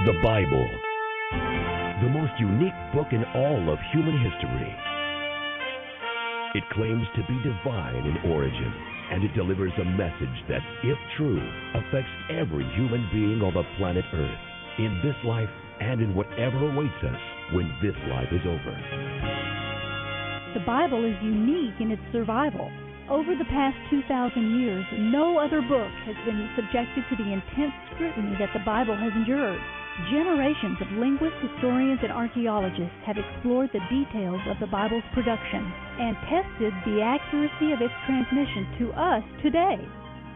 The Bible, the most unique book in all of human history. It claims to be divine in origin, and it delivers a message that, if true, affects every human being on the planet Earth, in this life and in whatever awaits us when this life is over. The Bible is unique in its survival. Over the past 2,000 years, no other book has been subjected to the intense scrutiny that the Bible has endured. Generations of linguists, historians, and archaeologists have explored the details of the Bible's production and tested the accuracy of its transmission to us today.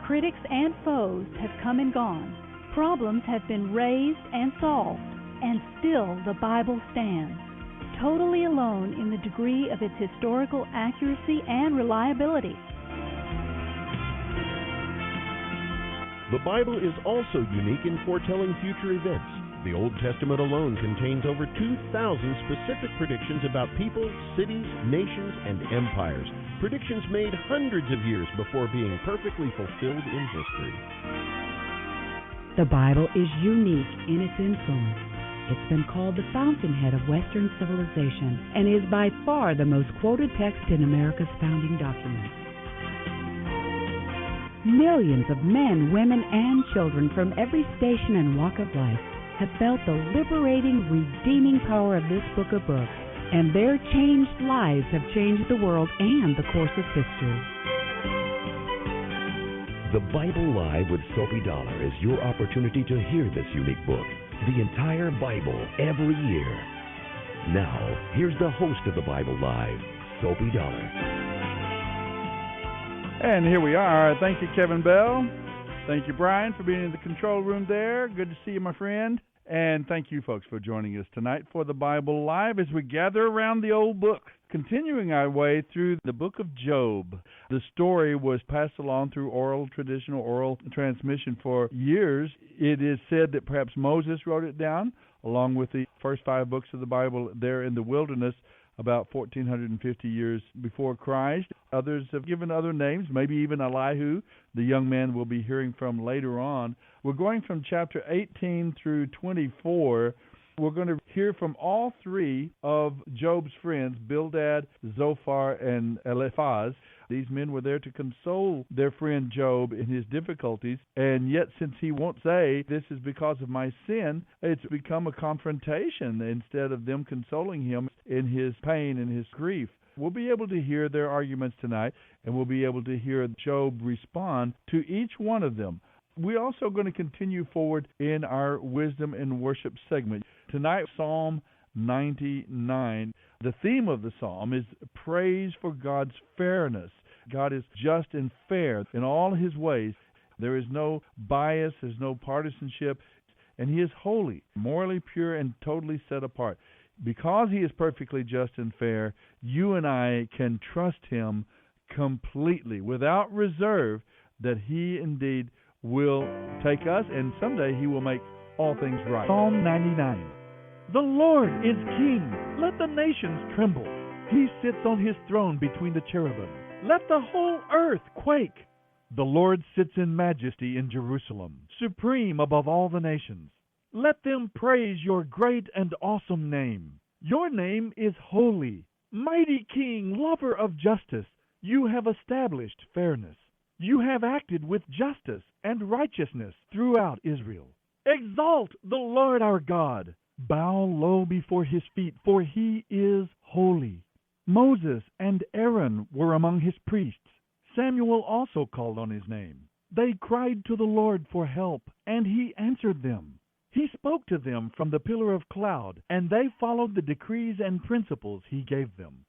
Critics and foes have come and gone. Problems have been raised and solved, and still the Bible stands, totally alone in the degree of its historical accuracy and reliability. The Bible is also unique in foretelling future events. The Old Testament alone contains over 2,000 specific predictions about people, cities, nations, and empires. Predictions made hundreds of years before being perfectly fulfilled in history. The Bible is unique in its influence. It's been called the fountainhead of Western civilization and is by far the most quoted text in America's founding documents. Millions of men, women, and children from every station and walk of life have felt the liberating, redeeming power of this book of books, and their changed lives have changed the world and the course of history. The Bible Live with Soapy Dollar is your opportunity to hear this unique book, the entire Bible, every year. Now, here's the host of the Bible Live, Soapy Dollar. And here we are. Thank you, Kevin Bell. Thank you, Brian, for being in the control room there. Good to see you, my friend. And thank you, folks, for joining us tonight for the Bible Live as we gather around the old book, continuing our way through the book of Job. The story was passed along through traditional oral transmission for years. It is said that perhaps Moses wrote it down, along with the first 5 books of the Bible there in the wilderness, about 1,450 years before Christ. Others have given other names, maybe even Elihu, the young man we'll be hearing from later on. We're going from chapter 18 through 24. We're going to hear from all 3 of Job's friends, Bildad, Zophar, and Eliphaz. These men were there to console their friend Job in his difficulties, and yet since he won't say, this is because of my sin, it's become a confrontation instead of them consoling him in his pain and his grief. We'll be able to hear their arguments tonight, and we'll be able to hear Job respond to each one of them. We're also going to continue forward in our Wisdom and Worship segment. Tonight, Psalm 99. The theme of the psalm is praise for God's fairness. God is just and fair in all his ways. There is no bias, there's no partisanship, and he is holy, morally pure, and totally set apart. Because he is perfectly just and fair, you and I can trust him completely, without reserve, that he indeed will take us, and someday he will make all things right. Psalm 99. The Lord is king. Let the nations tremble. He sits on his throne between the cherubim. Let the whole earth quake. The Lord sits in majesty in Jerusalem, supreme above all the nations. Let them praise your great and awesome name. Your name is holy. Mighty King, lover of justice, you have established fairness. You have acted with justice and righteousness throughout Israel. Exalt the Lord our God. Bow low before his feet, for he is holy. Moses and Aaron were among his priests. Samuel also called on his name. They cried to the Lord for help, and he answered them. He spoke to them from the pillar of cloud, and they followed the decrees and principles he gave them.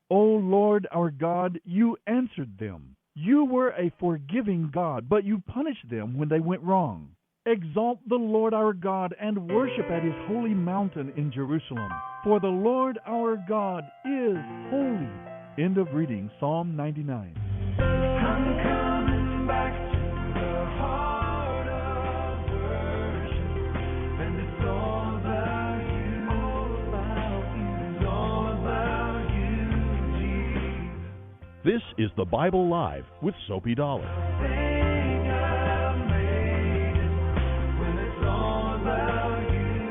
O Lord our God, you answered them. You were a forgiving God, but you punished them when they went wrong. Exalt the Lord our God and worship at his holy mountain in Jerusalem, for the Lord our God is holy. End of reading Psalm 99. I'm coming back to the heart of worship, and it's all about you, it's all about you, Jesus. This is the Bible Live with Soapy Dollar. Think I made it when it's all about you.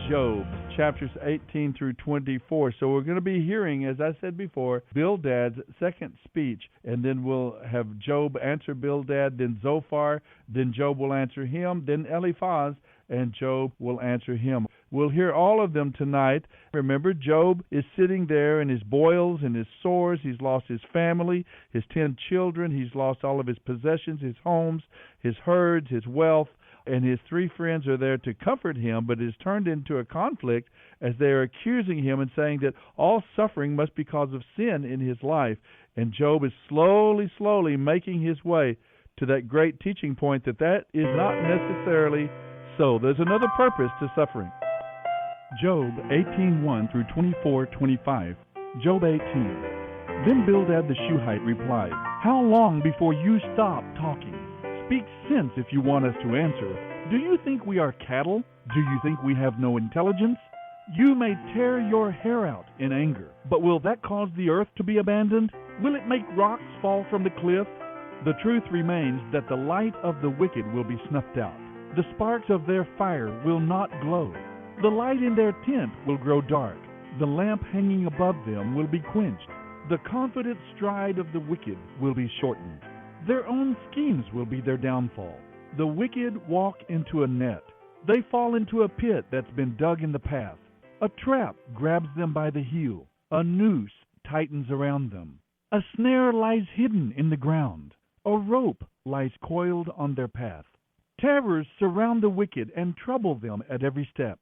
Job, chapters 18 through 24. So we're going to be hearing, as I said before, Bildad's second speech, and then we'll have Job answer Bildad, then Zophar, then Job will answer him, then Eliphaz, and Job will answer him. We'll hear all of them tonight. Remember, Job is sitting there in his boils and his sores. He's lost his family, his 10 children. He's lost all of his possessions, his homes, his herds, his wealth. And his 3 friends are there to comfort him, but it has turned into a conflict as they are accusing him and saying that all suffering must be because of sin in his life. And Job is slowly making his way to that great teaching point that is not necessarily so. There's another purpose to suffering. Job 18:1 through 24:25. Job 18. Then Bildad the Shuhite replied, "How long before you stop talking? Speak sense if you want us to answer. Do you think we are cattle? Do you think we have no intelligence? You may tear your hair out in anger, but will that cause the earth to be abandoned? Will it make rocks fall from the cliff? The truth remains that the light of the wicked will be snuffed out. The sparks of their fire will not glow. The light in their tent will grow dark. The lamp hanging above them will be quenched. The confident stride of the wicked will be shortened. Their own schemes will be their downfall. The wicked walk into a net. They fall into a pit that's been dug in the path. A trap grabs them by the heel. A noose tightens around them. A snare lies hidden in the ground. A rope lies coiled on their path. Terrors surround the wicked and trouble them at every step.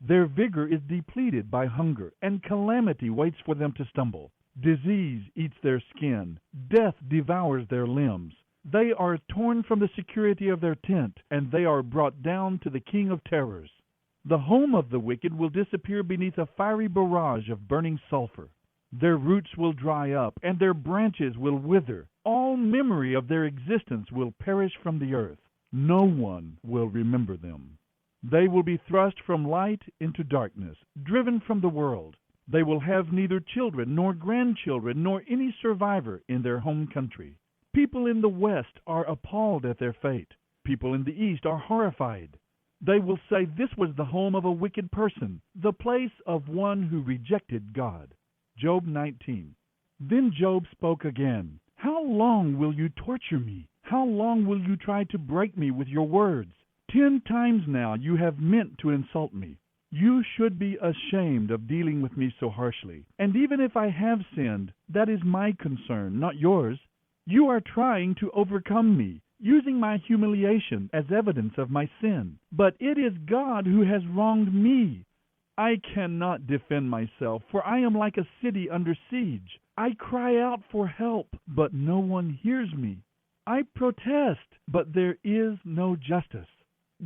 Their vigor is depleted by hunger, and calamity waits for them to stumble. Disease eats their skin. Death devours their limbs. They are torn from the security of their tent, and they are brought down to the king of terrors. The home of the wicked will disappear beneath a fiery barrage of burning sulfur. Their roots will dry up, and their branches will wither. All memory of their existence will perish from the earth. No one will remember them. They will be thrust from light into darkness, driven from the world. They will have neither children nor grandchildren nor any survivor in their home country. People in the West are appalled at their fate. People in the East are horrified. They will say this was the home of a wicked person, the place of one who rejected God. Job 19. Then Job spoke again. How long will you torture me? How long will you try to break me with your words? 10 times now you have meant to insult me. You should be ashamed of dealing with me so harshly. And even if I have sinned, that is my concern, not yours. You are trying to overcome me, using my humiliation as evidence of my sin. But it is God who has wronged me. I cannot defend myself, for I am like a city under siege. I cry out for help, but no one hears me. I protest, but there is no justice.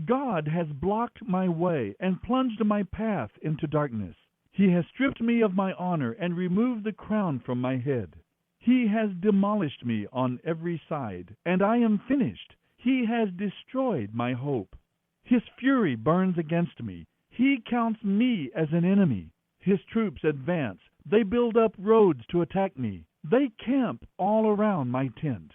God has blocked my way and plunged my path into darkness. He has stripped me of my honor and removed the crown from my head. He has demolished me on every side, and I am finished. He has destroyed my hope. His fury burns against me. He counts me as an enemy. His troops advance. They build up roads to attack me. They camp all around my tent.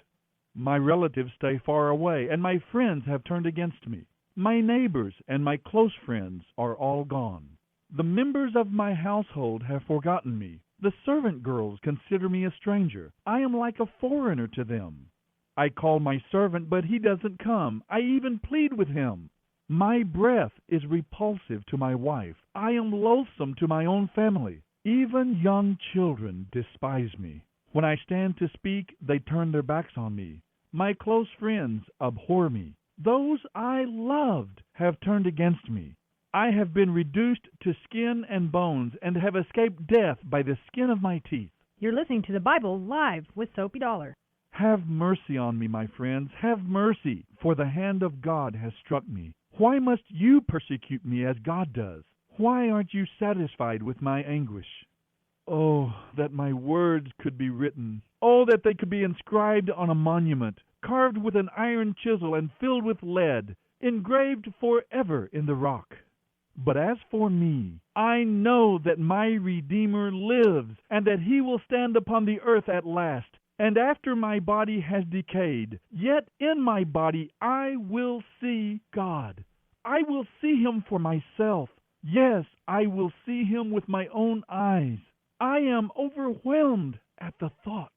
My relatives stay far away, and my friends have turned against me. My neighbors and my close friends are all gone. The members of my household have forgotten me. The servant girls consider me a stranger. I am like a foreigner to them. I call my servant, but he doesn't come. I even plead with him. My breath is repulsive to my wife. I am loathsome to my own family. Even young children despise me. When I stand to speak, they turn their backs on me. My close friends abhor me. Those I loved have turned against me. I have been reduced to skin and bones and have escaped death by the skin of my teeth. You're listening to the Bible live with Soapy Dollar. Have mercy on me, my friends. Have mercy, for the hand of God has struck me. Why must you persecute me as God does? Why aren't you satisfied with my anguish? Oh, that my words could be written. Oh, that they could be inscribed on a monument, carved with an iron chisel and filled with lead, engraved forever in the rock. But as for me, I know that my Redeemer lives, and that he will stand upon the earth at last. And after my body has decayed, yet in my body I will see God. I will see him for myself. Yes, I will see him with my own eyes. I am overwhelmed at the thought.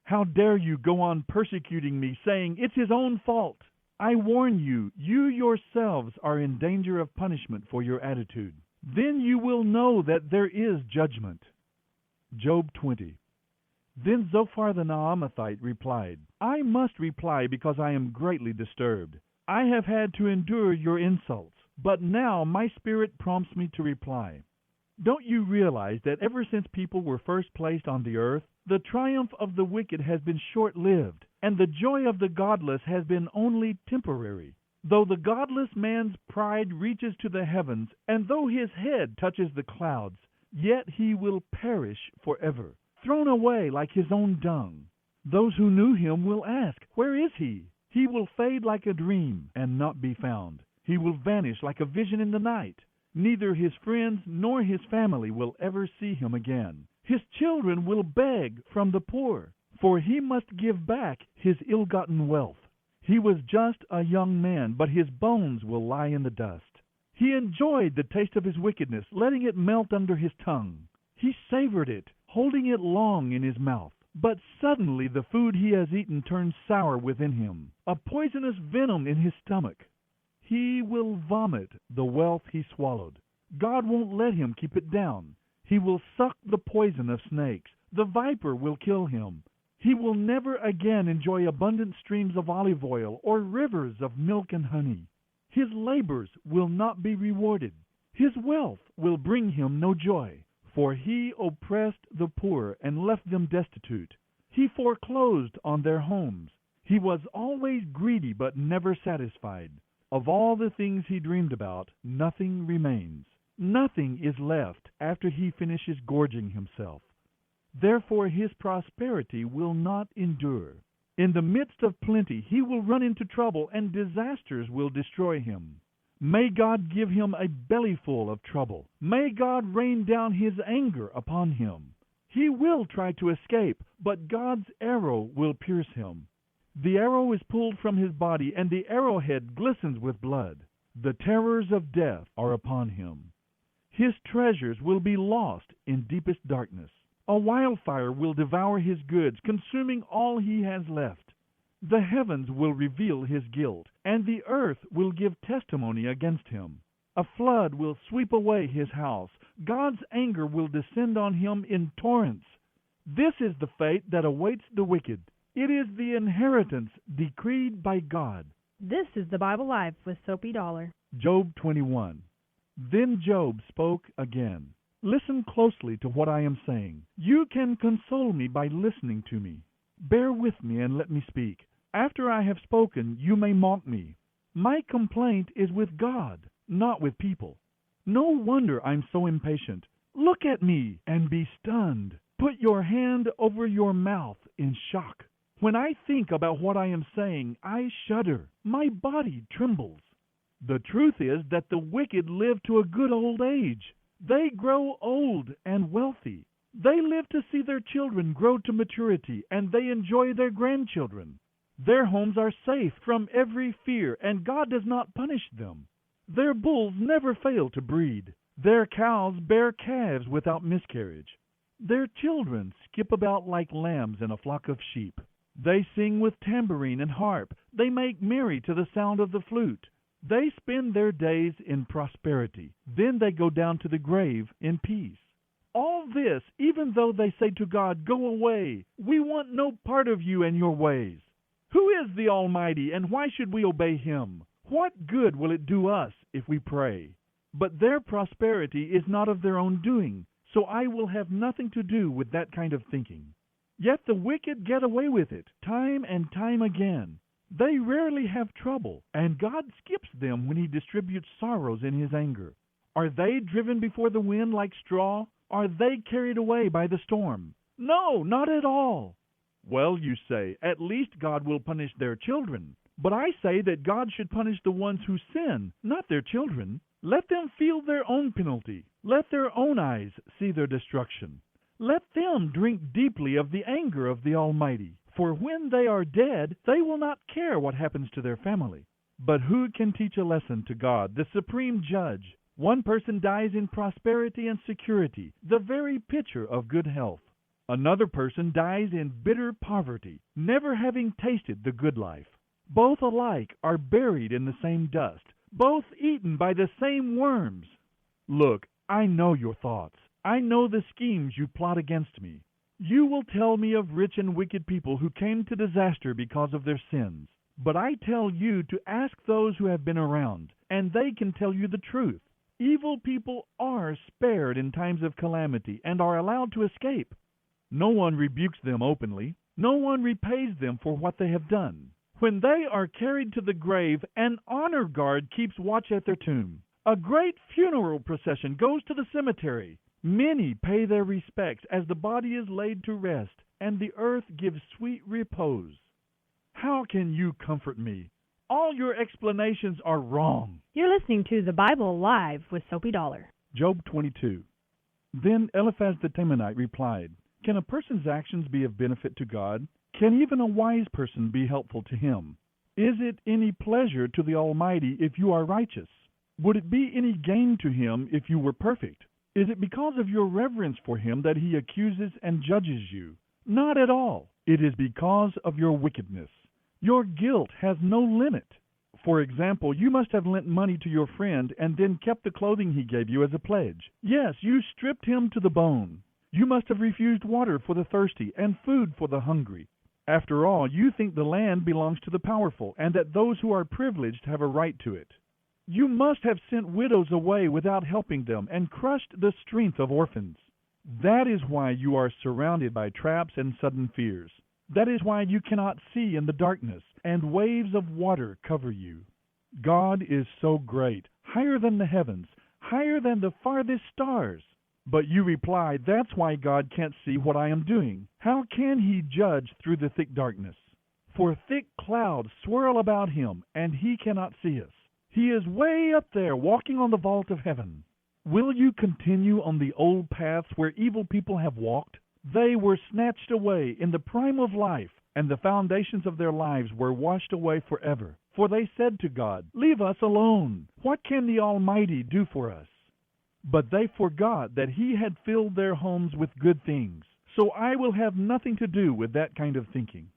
How dare you go on persecuting me, saying it's his own fault? I warn you, you yourselves are in danger of punishment for your attitude. Then you will know that there is judgment. Job 20. Then Zophar the Naamathite replied, I must reply because I am greatly disturbed. I have had to endure your insults, but now my spirit prompts me to reply. Don't you realize that ever since people were first placed on the earth, the triumph of the wicked has been short-lived, and the joy of the godless has been only temporary? Though the godless man's pride reaches to the heavens, and though his head touches the clouds, yet he will perish forever, thrown away like his own dung. Those who knew him will ask, where is he? He will fade like a dream and not be found. He will vanish like a vision in the night. Neither his friends nor his family will ever see him again. His children will beg from the poor, for he must give back his ill-gotten wealth. He was just a young man, but his bones will lie in the dust. He enjoyed the taste of his wickedness, letting it melt under his tongue. He savored it, holding it long in his mouth. But suddenly the food he has eaten turns sour within him, a poisonous venom in his stomach. He will vomit the wealth he swallowed. God won't let him keep it down. He will suck the poison of snakes. The viper will kill him. He will never again enjoy abundant streams of olive oil or rivers of milk and honey. His labors will not be rewarded. His wealth will bring him no joy, for he oppressed the poor and left them destitute. He foreclosed on their homes. He was always greedy but never satisfied. Of all the things he dreamed about, nothing remains. Nothing is left after he finishes gorging himself. Therefore his prosperity will not endure. In the midst of plenty he will run into trouble, and disasters will destroy him. May God give him a bellyful of trouble. May God rain down his anger upon him. He will try to escape, but God's arrow will pierce him. The arrow is pulled from his body, and the arrowhead glistens with blood. The terrors of death are upon him. His treasures will be lost in deepest darkness. A wildfire will devour his goods, consuming all he has left. The heavens will reveal his guilt, and the earth will give testimony against him. A flood will sweep away his house. God's anger will descend on him in torrents. This is the fate that awaits the wicked. It is the inheritance decreed by God. This is the Bible Live with Soapy Dollar. Job 21. Then Job spoke again. Listen closely to what I am saying. You can console me by listening to me. Bear with me and let me speak. After I have spoken, you may mock me. My complaint is with God, not with people. No wonder I'm so impatient. Look at me and be stunned. Put your hand over your mouth in shock. When I think about what I am saying, I shudder. My body trembles. The truth is that the wicked live to a good old age. They grow old and wealthy. They live to see their children grow to maturity, and they enjoy their grandchildren. Their homes are safe from every fear, and God does not punish them. Their bulls never fail to breed. Their cows bear calves without miscarriage. Their children skip about like lambs in a flock of sheep. They sing with tambourine and harp. They make merry to the sound of the flute. They spend their days in prosperity. Then they go down to the grave in peace. All this, even though they say to God, "Go away. We want no part of you and your ways." Who is the Almighty, and why should we obey Him? What good will it do us if we pray? But their prosperity is not of their own doing, so I will have nothing to do with that kind of thinking. Yet the wicked get away with it, time and time again. They rarely have trouble, and God skips them when He distributes sorrows in His anger. Are they driven before the wind like straw? Are they carried away by the storm? No, not at all. Well, you say, at least God will punish their children. But I say that God should punish the ones who sin, not their children. Let them feel their own penalty. Let their own eyes see their destruction. Let them drink deeply of the anger of the Almighty. For when they are dead, they will not care what happens to their family. But who can teach a lesson to God, the supreme judge? One person dies in prosperity and security, the very picture of good health. Another person dies in bitter poverty, never having tasted the good life. Both alike are buried in the same dust, both eaten by the same worms. Look, I know your thoughts. I know the schemes you plot against me. You will tell me of rich and wicked people who came to disaster because of their sins. But I tell you to ask those who have been around, and they can tell you the truth. Evil people are spared in times of calamity and are allowed to escape. No one rebukes them openly. No one repays them for what they have done. When they are carried to the grave, an honor guard keeps watch at their tomb. A great funeral procession goes to the cemetery. Many pay their respects as the body is laid to rest, and the earth gives sweet repose. How can you comfort me? All your explanations are wrong. You're listening to The Bible Live with Soapy Dollar. Job 22. Then Eliphaz the Temanite replied, Can a person's actions be of benefit to God? Can even a wise person be helpful to him? Is it any pleasure to the Almighty if you are righteous? Would it be any gain to him if you were perfect? Is it because of your reverence for him that he accuses and judges you? Not at all. It is because of your wickedness. Your guilt has no limit. For example, you must have lent money to your friend and then kept the clothing he gave you as a pledge. Yes, you stripped him to the bone. You must have refused water for the thirsty and food for the hungry. After all, you think the land belongs to the powerful and that those who are privileged have a right to it. You must have sent widows away without helping them and crushed the strength of orphans. That is why you are surrounded by traps and sudden fears. That is why you cannot see in the darkness, and waves of water cover you. God is so great, higher than the heavens, higher than the farthest stars. But you reply, that's why God can't see what I am doing. How can he judge through the thick darkness? For thick clouds swirl about him, and he cannot see us. He is way up there, walking on the vault of heaven. Will you continue on the old paths where evil people have walked? They were snatched away in the prime of life, and the foundations of their lives were washed away forever. For they said to God, Leave us alone. What can the Almighty do for us? But they forgot that he had filled their homes with good things. So I will have nothing to do with that kind of thinking.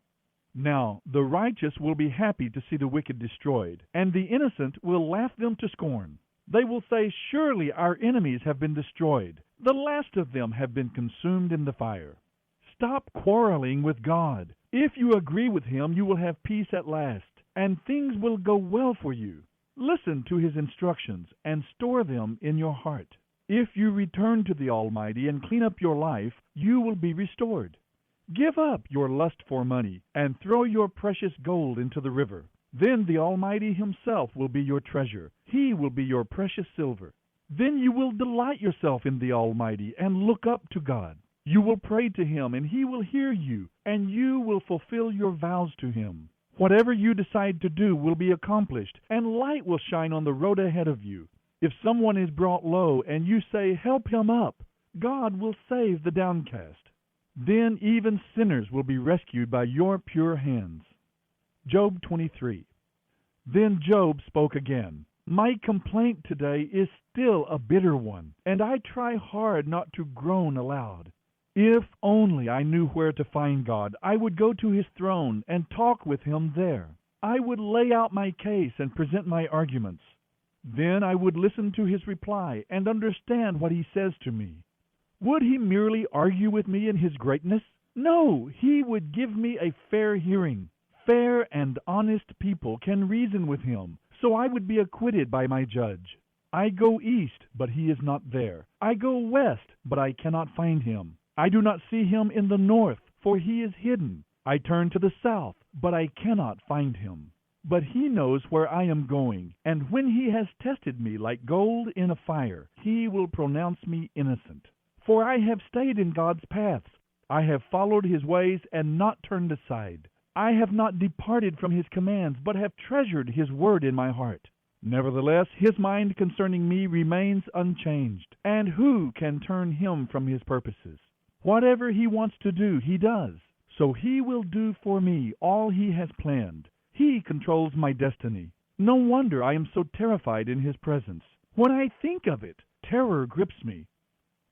Now the righteous will be happy to see the wicked destroyed, and the innocent will laugh them to scorn. They will say, Surely our enemies have been destroyed. The last of them have been consumed in the fire. Stop quarreling with God. If you agree with him, you will have peace at last, and things will go well for you. Listen to his instructions and store them in your heart. If you return to the Almighty and clean up your life, you will be restored. Give up your lust for money and throw your precious gold into the river. Then the Almighty himself will be your treasure. He will be your precious silver. Then you will delight yourself in the Almighty and look up to God. You will pray to him, and he will hear you, and you will fulfill your vows to him. Whatever you decide to do will be accomplished, and light will shine on the road ahead of you. If someone is brought low, and you say, Help him up, God will save the downcast. Then even sinners will be rescued by your pure hands. Job 23. Then Job spoke again. My complaint today is still a bitter one, and I try hard not to groan aloud. If only I knew where to find God, I would go to his throne and talk with him there. I would lay out my case and present my arguments. Then I would listen to his reply and understand what he says to me. Would he merely argue with me in his greatness? No, he would give me a fair hearing. Fair and honest people can reason with him, so I would be acquitted by my judge. I go east, but he is not there. I go west, but I cannot find him. I do not see him in the north, for he is hidden. I turn to the south, but I cannot find him. But he knows where I am going, and when he has tested me like gold in a fire, he will pronounce me innocent. For I have stayed in God's paths. I have followed his ways and not turned aside. I have not departed from his commands, but have treasured his word in my heart. Nevertheless, his mind concerning me remains unchanged, and who can turn him from his purposes? Whatever he wants to do, he does. So he will do for me all he has planned. He controls my destiny. No wonder I am so terrified in his presence. When I think of it, terror grips me.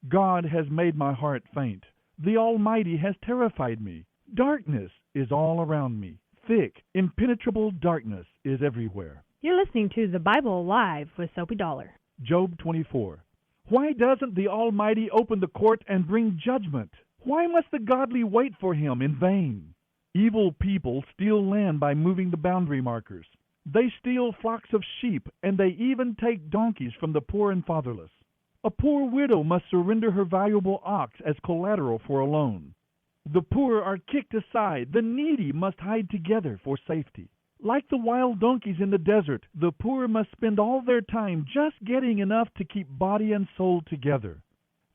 God has made my heart faint. The Almighty has terrified me. Darkness is all around me. Thick, impenetrable darkness is everywhere. You're listening to The Bible Live with Soapy Dollar. Job 24. Why doesn't the Almighty open the court and bring judgment? Why must the godly wait for him in vain? Evil people steal land by moving the boundary markers. They steal flocks of sheep, and they even take donkeys from the poor and fatherless. A poor widow must surrender her valuable ox as collateral for a loan. The poor are kicked aside. The needy must hide together for safety. Like the wild donkeys in the desert, the poor must spend all their time just getting enough to keep body and soul together.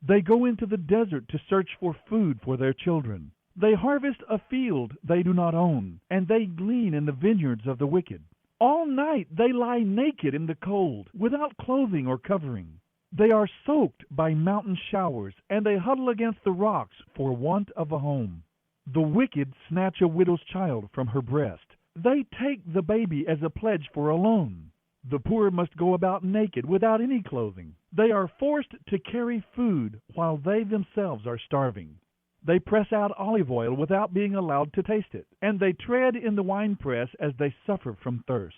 They go into the desert to search for food for their children. They harvest a field they do not own, and they glean in the vineyards of the wicked. All night they lie naked in the cold, without clothing or covering. They are soaked by mountain showers, and they huddle against the rocks for want of a home. The wicked snatch a widow's child from her breast. They take the baby as a pledge for a loan. The poor must go about naked without any clothing. They are forced to carry food while they themselves are starving. They press out olive oil without being allowed to taste it, and they tread in the winepress as they suffer from thirst.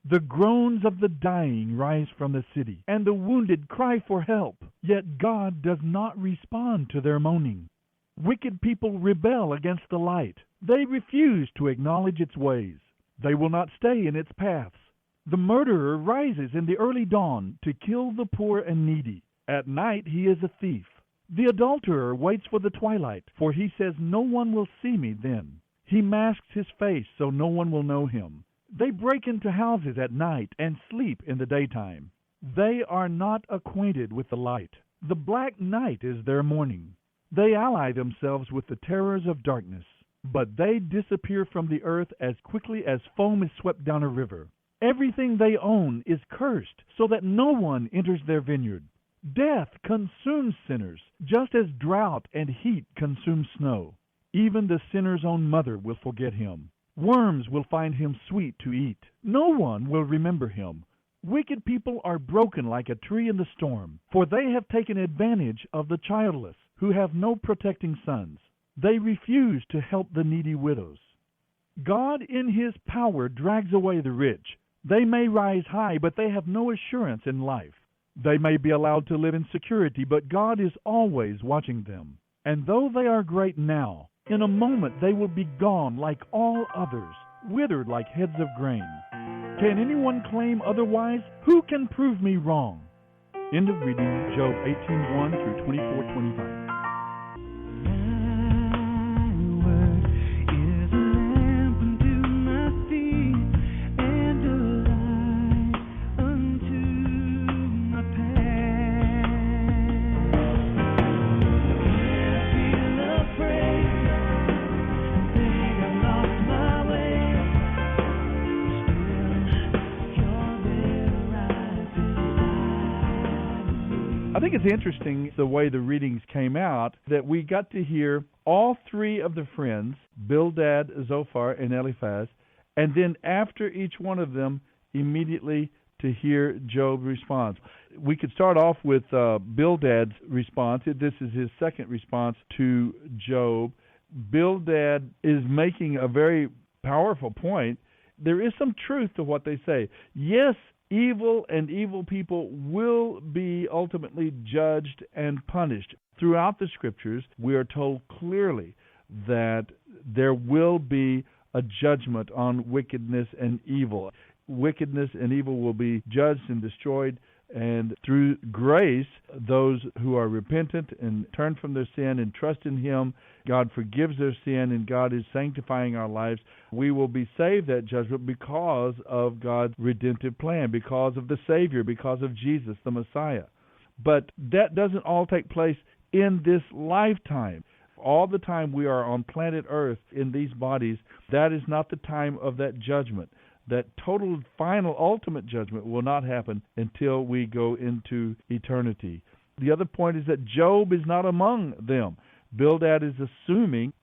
The groans of the dying rise from the city, and the wounded cry for help, yet God does not respond to their moaning. Wicked people rebel against the light. They refuse to acknowledge its ways. They will not stay in its paths. The murderer rises in the early dawn to kill the poor and needy. At night he is a thief. The adulterer waits for the twilight, for he says, "No one will see me then." He masks his face so no one will know him. They break into houses at night and sleep in the daytime. They are not acquainted with the light. The black night is their morning. They ally themselves with the terrors of darkness, but they disappear from the earth as quickly as foam is swept down a river. Everything they own is cursed, so that no one enters their vineyard. Death consumes sinners, just as drought and heat consume snow. Even the sinner's own mother will forget him. Worms will find him sweet to eat. No one will remember him. Wicked people are broken like a tree in the storm, for they have taken advantage of the childless, who have no protecting sons. They refuse to help the needy widows. God in his power drags away the rich. They may rise high, but they have no assurance in life. They may be allowed to live in security, but God is always watching them. And though they are great now, in a moment they will be gone like all others, withered like heads of grain. Can anyone claim otherwise? Who can prove me wrong? End of reading Job 18:1 through 24:25. I think it's interesting the way the readings came out, that we got to hear all three of the friends, Bildad, Zophar, and Eliphaz, and then after each one of them, immediately to hear Job's response. We could start off with Bildad's response. This is his second response to Job. Bildad is making a very powerful point. There is some truth to what they say. Yes, evil and evil people will be ultimately judged and punished. Throughout the Scriptures, we are told clearly that there will be a judgment on wickedness and evil. Wickedness and evil will be judged and destroyed, and through grace, those who are repentant and turn from their sin and trust in Him, God forgives their sin and God is sanctifying our lives. We will be saved that judgment because of God's redemptive plan, because of the Savior, because of Jesus, the Messiah. But that doesn't all take place in this lifetime. All the time we are on planet Earth in these bodies, that is not the time of that judgment. That total, final, ultimate judgment will not happen until we go into eternity. The other point is that Job is not among them. Bildad is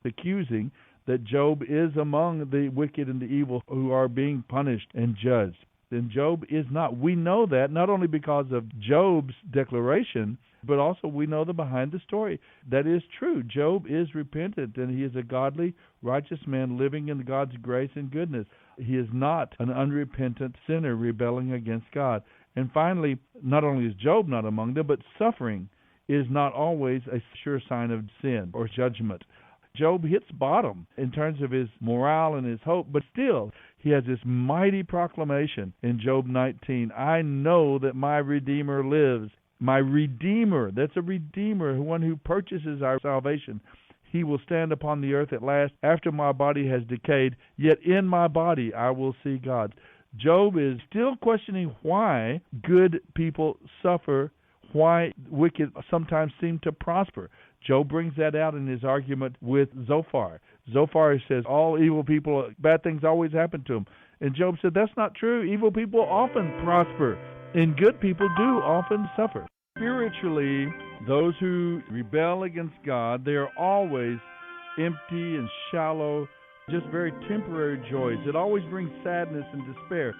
accusing that Job is among the wicked and the evil who are being punished and judged. and Job is not. We know that not only because of Job's declaration, but also we know the behind the story. That is true. Job is repentant, and he is a godly, righteous man living in God's grace and goodness. He is not an unrepentant sinner rebelling against God. And finally, not only is Job not among them, but suffering is not always a sure sign of sin or judgment. Job hits bottom in terms of his morale and his hope, but still he has this mighty proclamation in Job 19. I know that my Redeemer lives. My Redeemer, that's a Redeemer, one who purchases our salvation. He will stand upon the earth at last after my body has decayed, yet in my body I will see God. Job is still questioning why good people suffer, why wicked sometimes seem to prosper. Job brings that out in his argument with Zophar. Zophar says all evil people, bad things always happen to them. And Job said that's not true. Evil people often prosper, and good people do often suffer. Spiritually, those who rebel against God, they are always empty and shallow, just very temporary joys. It always brings sadness and despair.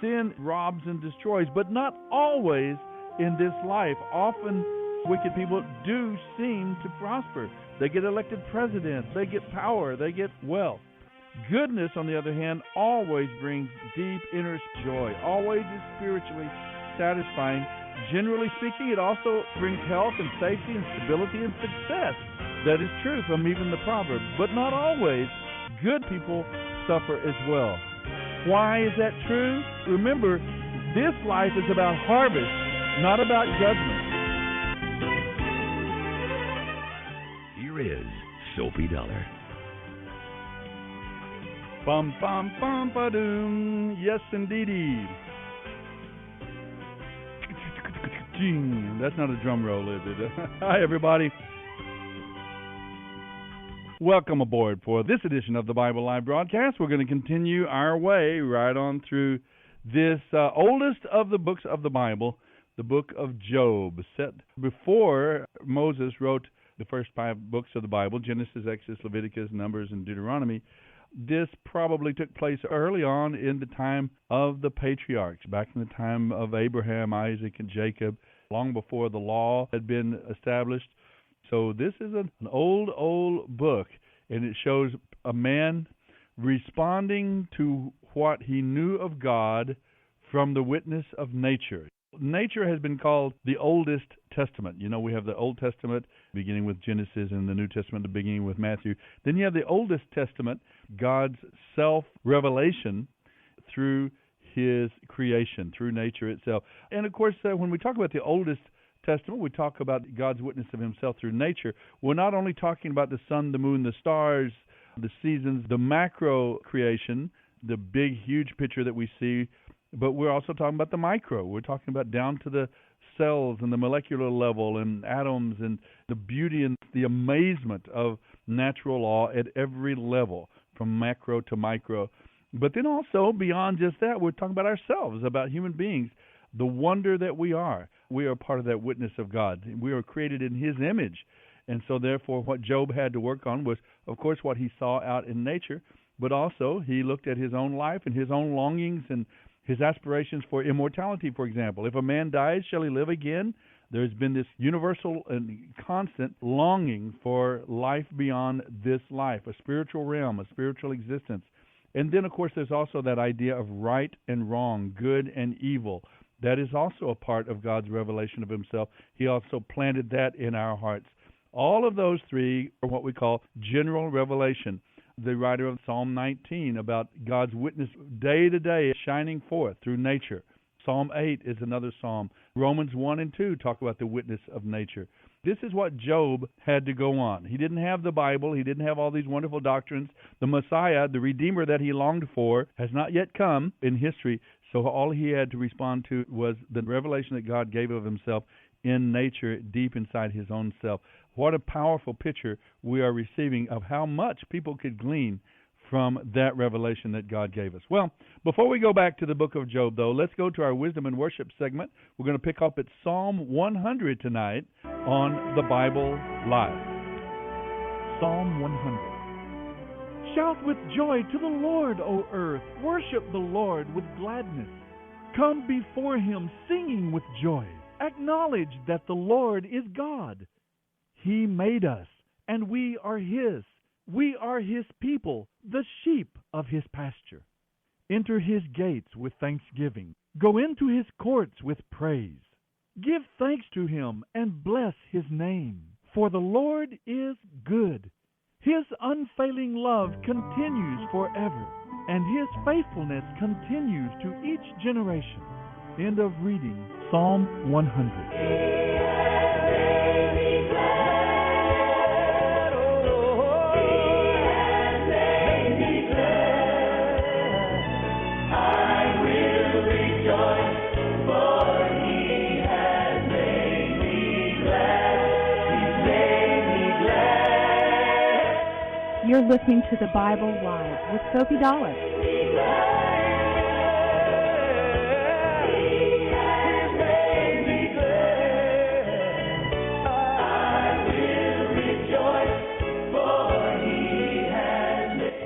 Sin robs and destroys, but not always in this life. Often wicked people do seem to prosper. They get elected president, they get power, they get wealth. Goodness, on the other hand, always brings deep inner joy, always is spiritually satisfying. Generally speaking, it also brings health and safety and stability and success. That is true from even the Proverbs, but not always. Good people suffer as well. Why is that true? Remember, this life is about harvest, not about judgment. Here is Soapy Dollar. Bum, bum, bum, ba-doom. Yes, indeedy. That's not a drum roll, is it? Hi, everybody. Welcome aboard for this edition of the Bible Live broadcast. We're going to continue our way right on through this oldest of the books of the Bible, the book of Job, set before Moses wrote the first 5 books of the Bible, Genesis, Exodus, Leviticus, Numbers, and Deuteronomy. This probably took place early on in the time of the patriarchs, back in the time of Abraham, Isaac, and Jacob, long before the law had been established. So this is an old book, and it shows a man responding to what he knew of God from the witness of nature. Nature has been called the oldest testament. You know, we have the Old Testament beginning with Genesis and the New Testament beginning with Matthew. Then you have the oldest testament, God's self-revelation through his creation, through nature itself. And, of course, when we talk about the oldest testament, we talk about God's witness of himself through nature. We're not only talking about the sun, the moon, the stars, the seasons, the macro creation, the big, huge picture that we see, but we're also talking about the micro. We're talking about down to the cells and the molecular level and atoms and the beauty and the amazement of natural law at every level, from macro to micro. But then also, beyond just that, we're talking about ourselves, about human beings, the wonder that we are. We are part of that witness of God. We are created in his image. And so, therefore, what Job had to work on was, of course, what he saw out in nature, but also he looked at his own life and his own longings and his aspirations for immortality, for example. If a man dies, shall he live again? There's been this universal and constant longing for life beyond this life, a spiritual realm, a spiritual existence. And then, of course, there's also that idea of right and wrong, good and evil. That is also a part of God's revelation of himself. He also planted that in our hearts. All of those three are what we call general revelation. The writer of Psalm 19 about God's witness day to day shining forth through nature. Psalm 8 is another psalm. Romans 1 and 2 talk about the witness of nature. This is what Job had to go on. He didn't have the Bible. He didn't have all these wonderful doctrines. The Messiah, the Redeemer that he longed for, has not yet come in history. So all he had to respond to was the revelation that God gave of himself in nature, deep inside his own self. What a powerful picture we are receiving of how much people could glean from that revelation that God gave us. Well, before we go back to the book of Job, though, let's go to our Wisdom and Worship segment. We're going to pick up at Psalm 100 tonight on the Bible Live. Psalm 100. Shout with joy to the Lord, O earth. Worship the Lord with gladness. Come before Him singing with joy. Acknowledge that the Lord is God. He made us, and we are His. We are His people, the sheep of His pasture. Enter His gates with thanksgiving. Go into His courts with praise. Give thanks to Him and bless His name. For the Lord is good. His unfailing love continues forever, and His faithfulness continues to each generation. End of reading Psalm 100. You're listening to the Bible Live with Soapy Dollar.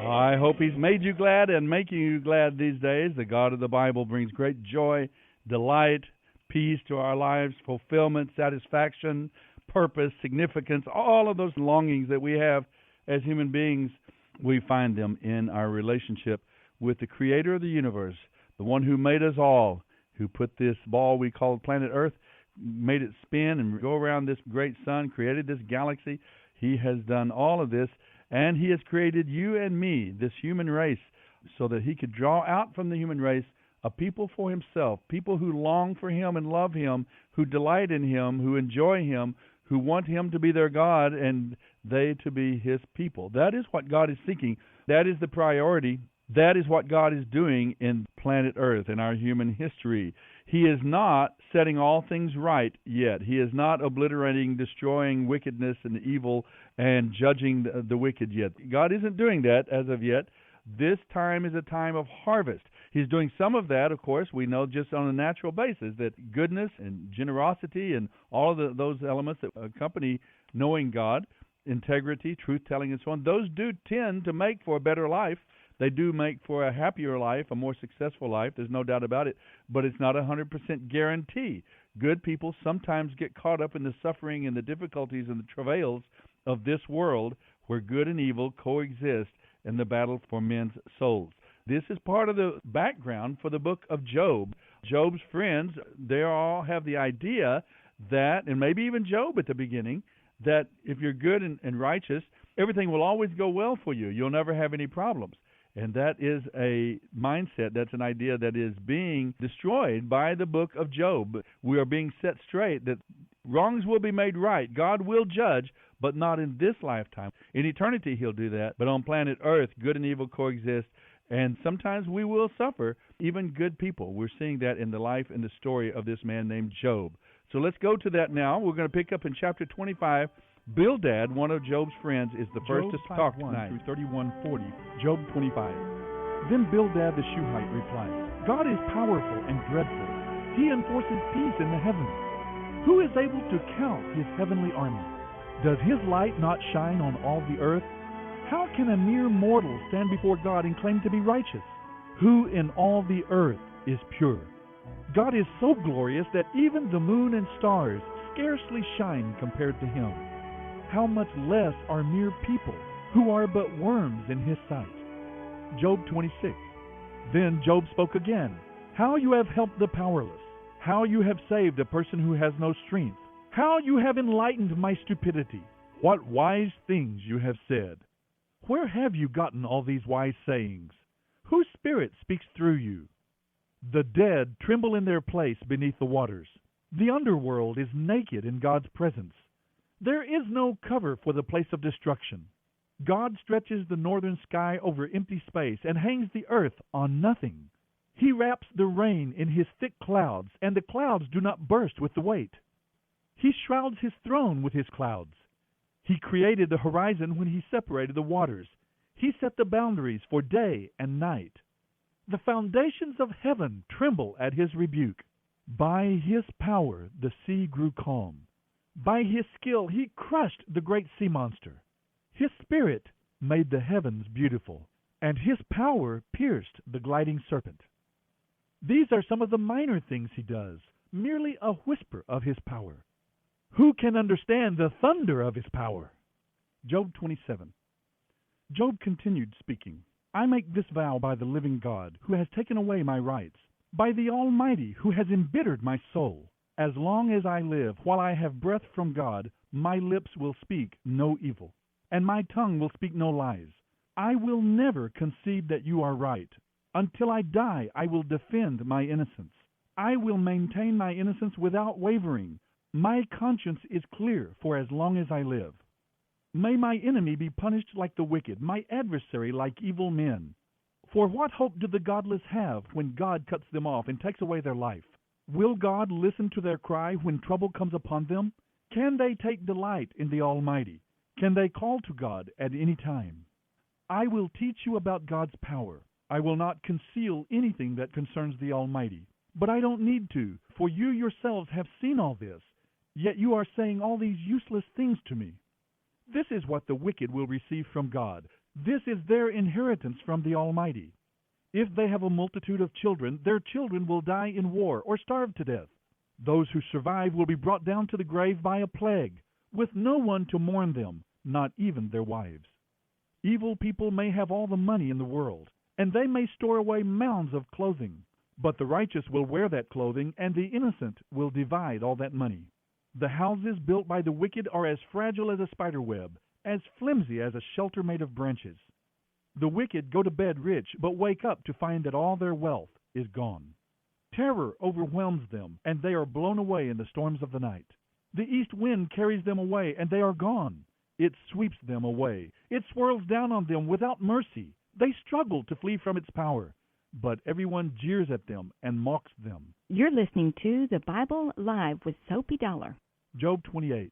I hope He's made you glad and making you glad these days. The God of the Bible brings great joy, delight, peace to our lives, fulfillment, satisfaction, purpose, significance, all of those longings that we have as human beings. We find them in our relationship with the Creator of the universe, the one who made us all, who put this ball we call planet Earth, made it spin and go around this great sun, created this galaxy. He has done all of this, and He has created you and me, this human race, so that He could draw out from the human race a people for Himself, people who long for Him and love Him, who delight in Him, who enjoy Him, who want Him to be their God and they to be His people. That is what God is seeking. That is the priority. That is what God is doing in planet Earth, in our human history. He is not setting all things right yet. He is not obliterating, destroying wickedness and evil and judging the wicked yet. God isn't doing that as of yet. This time is a time of harvest. He's doing some of that, of course, we know just on a natural basis, that goodness and generosity and all of those elements that accompany knowing God, integrity, truth-telling, and so on, those do tend to make for a better life. They do make for a happier life, a more successful life. There's no doubt about it, but it's not a 100% guarantee. Good people sometimes get caught up in the suffering and the difficulties and the travails of this world where good and evil coexist in the battle for men's souls. This is part of the background for the book of Job. Job's friends, they all have the idea that, and maybe even Job at the beginning, that if you're good and righteous, everything will always go well for you. You'll never have any problems. And that is a mindset, that's an idea that is being destroyed by the book of Job. We are being set straight that wrongs will be made right. God will judge, but not in this lifetime. In eternity, He'll do that. But on planet Earth, good and evil coexist. And sometimes we will suffer, even good people. We're seeing that in the life and the story of this man named Job. So let's go to that now. We're going to pick up in chapter 25. Bildad, one of Job's friends, is the first to talk tonight. Through 31:40, Job 25. Then Bildad the Shuhite replied, God is powerful and dreadful. He enforces peace in the heavens. Who is able to count His heavenly army? Does His light not shine on all the earth? How can a mere mortal stand before God and claim to be righteous? Who in all the earth is pure? God is so glorious that even the moon and stars scarcely shine compared to Him. How much less are mere people, who are but worms in His sight. Job 26. Then Job spoke again. How you have helped the powerless. How you have saved a person who has no strength. How you have enlightened my stupidity. What wise things you have said. Where have you gotten all these wise sayings? Whose spirit speaks through you? The dead tremble in their place beneath the waters. The underworld is naked in God's presence. There is no cover for the place of destruction. God stretches the northern sky over empty space and hangs the earth on nothing. He wraps the rain in His thick clouds, and the clouds do not burst with the weight. He shrouds His throne with His clouds. He created the horizon when He separated the waters. He set the boundaries for day and night. The foundations of heaven tremble at His rebuke. By His power the sea grew calm. By His skill He crushed the great sea monster. His spirit made the heavens beautiful, and His power pierced the gliding serpent. These are some of the minor things he does, merely a whisper of his power. Who can understand the thunder of his power? Job 27. Job continued speaking. I make this vow by the living God, who has taken away my rights, by the Almighty, who has embittered my soul. As long as I live, while I have breath from God, my lips will speak no evil, and my tongue will speak no lies. I will never concede that you are right. Until I die, I will defend my innocence. I will maintain my innocence without wavering. My conscience is clear for as long as I live. May my enemy be punished like the wicked, my adversary like evil men. For what hope do the godless have when God cuts them off and takes away their life? Will God listen to their cry when trouble comes upon them? Can they take delight in the Almighty? Can they call to God at any time? I will teach you about God's power. I will not conceal anything that concerns the Almighty. But I don't need to, for you yourselves have seen all this. Yet you are saying all these useless things to me. This is what the wicked will receive from God. This is their inheritance from the Almighty. If they have a multitude of children, their children will die in war or starve to death. Those who survive will be brought down to the grave by a plague, with no one to mourn them, not even their wives. Evil people may have all the money in the world, and they may store away mounds of clothing, but the righteous will wear that clothing, and the innocent will divide all that money. The houses built by the wicked are as fragile as a spider web, as flimsy as a shelter made of branches. The wicked go to bed rich, but wake up to find that all their wealth is gone. Terror overwhelms them, and they are blown away in the storms of the night. The east wind carries them away, and they are gone. It sweeps them away. It swirls down on them without mercy. They struggle to flee from its power, but everyone jeers at them and mocks them. You're listening to The Bible Live with Soapy Dollar. Job 28.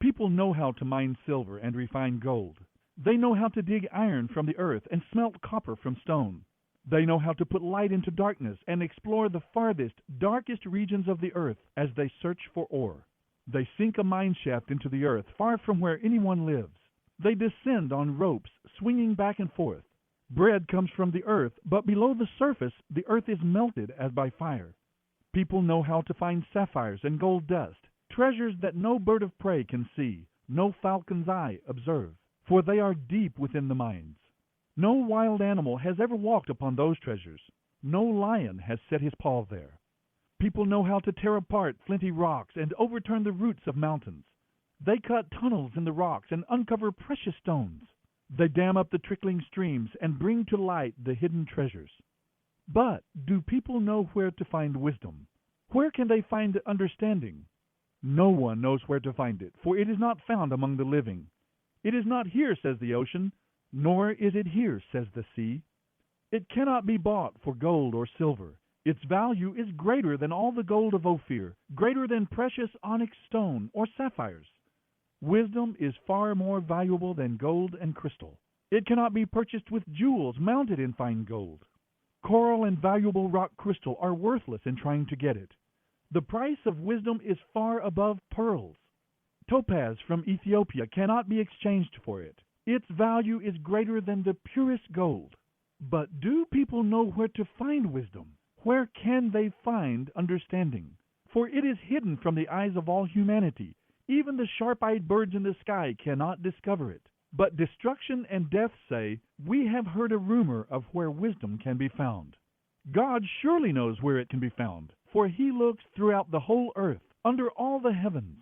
People know how to mine silver and refine gold. They know how to dig iron from the earth and smelt copper from stone. They know how to put light into darkness and explore the farthest, darkest regions of the earth as they search for ore. They sink a mine shaft into the earth far from where anyone lives. They descend on ropes, swinging back and forth. Bread comes from the earth, but below the surface the earth is melted as by fire. People know how to find sapphires and gold dust, treasures that no bird of prey can see, no falcon's eye observe, for they are deep within the mines. No wild animal has ever walked upon those treasures. No lion has set his paw there. People know how to tear apart flinty rocks and overturn the roots of mountains. They cut tunnels in the rocks and uncover precious stones. They dam up the trickling streams and bring to light the hidden treasures. But do people know where to find wisdom? Where can they find understanding? No one knows where to find it, for it is not found among the living. It is not here, says the ocean, nor is it here, says the sea. It cannot be bought for gold or silver. Its value is greater than all the gold of Ophir, greater than precious onyx stone or sapphires. Wisdom is far more valuable than gold and crystal. It cannot be purchased with jewels mounted in fine gold. Coral and valuable rock crystal are worthless in trying to get it. The price of wisdom is far above pearls. Topaz from Ethiopia cannot be exchanged for it. Its value is greater than the purest gold. But do people know where to find wisdom? Where can they find understanding? For it is hidden from the eyes of all humanity. Even the sharp-eyed birds in the sky cannot discover it. But destruction and death say, we have heard a rumor of where wisdom can be found. God surely knows where it can be found, for he looks throughout the whole earth, under all the heavens.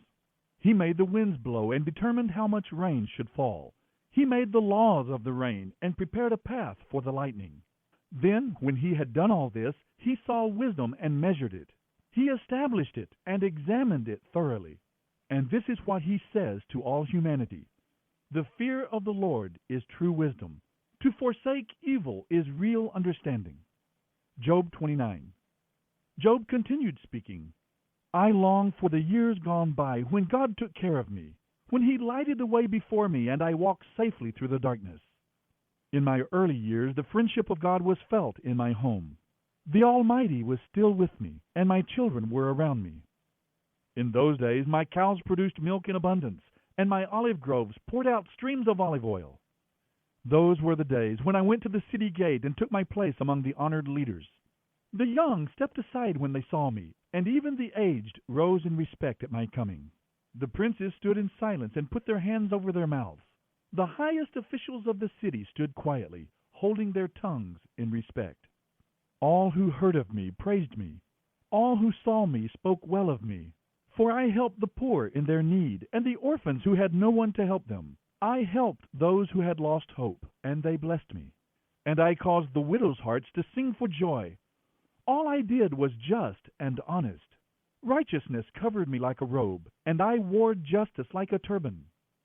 He made the winds blow and determined how much rain should fall. He made the laws of the rain and prepared a path for the lightning. Then, when he had done all this, he saw wisdom and measured it. He established it and examined it thoroughly. And this is what he says to all humanity. The fear of the Lord is true wisdom. To forsake evil is real understanding. Job 29. Job continued speaking. I long for the years gone by when God took care of me, when he lighted the way before me and I walked safely through the darkness. In my early years, the friendship of God was felt in my home. The Almighty was still with me, and my children were around me. In those days, my cows produced milk in abundance, and my olive groves poured out streams of olive oil. Those were the days when I went to the city gate and took my place among the honored leaders. The young stepped aside when they saw me, and even the aged rose in respect at my coming. The princes stood in silence and put their hands over their mouths. The highest officials of the city stood quietly, holding their tongues in respect. All who heard of me praised me. All who saw me spoke well of me. For I helped the poor in their need, and the orphans who had no one to help them. I helped those who had lost hope, and they blessed me. And I caused the widows' hearts to sing for joy. All I did was just and honest. Righteousness covered me like a robe, and I wore justice like a turban.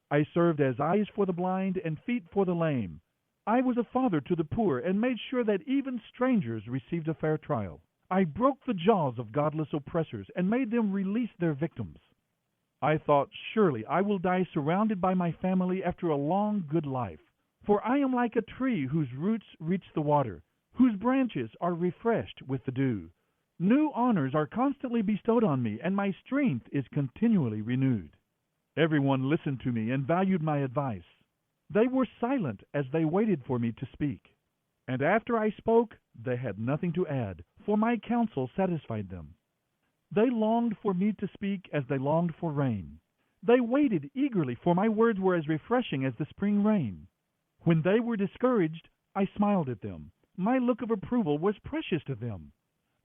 I served as eyes for the blind and feet for the lame. I was a father to the poor and made sure that even strangers received a fair trial. I broke the jaws of godless oppressors and made them release their victims. I thought, surely I will die surrounded by my family after a long, good life. For I am like a tree whose roots reach the water, whose branches are refreshed with the dew. New honors are constantly bestowed on me, and my strength is continually renewed. Everyone listened to me and valued my advice. They were silent as they waited for me to speak. And after I spoke, they had nothing to add, for my counsel satisfied them. They longed for me to speak as they longed for rain. They waited eagerly, for my words were as refreshing as the spring rain. When they were discouraged, I smiled at them. My look of approval was precious to them.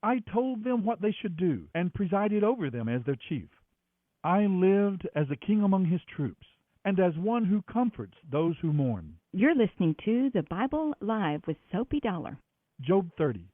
I told them what they should do, and presided over them as their chief. I lived as a king among his troops, and as one who comforts those who mourn. You're listening to the Bible Live with Soapy Dollar. Job 30.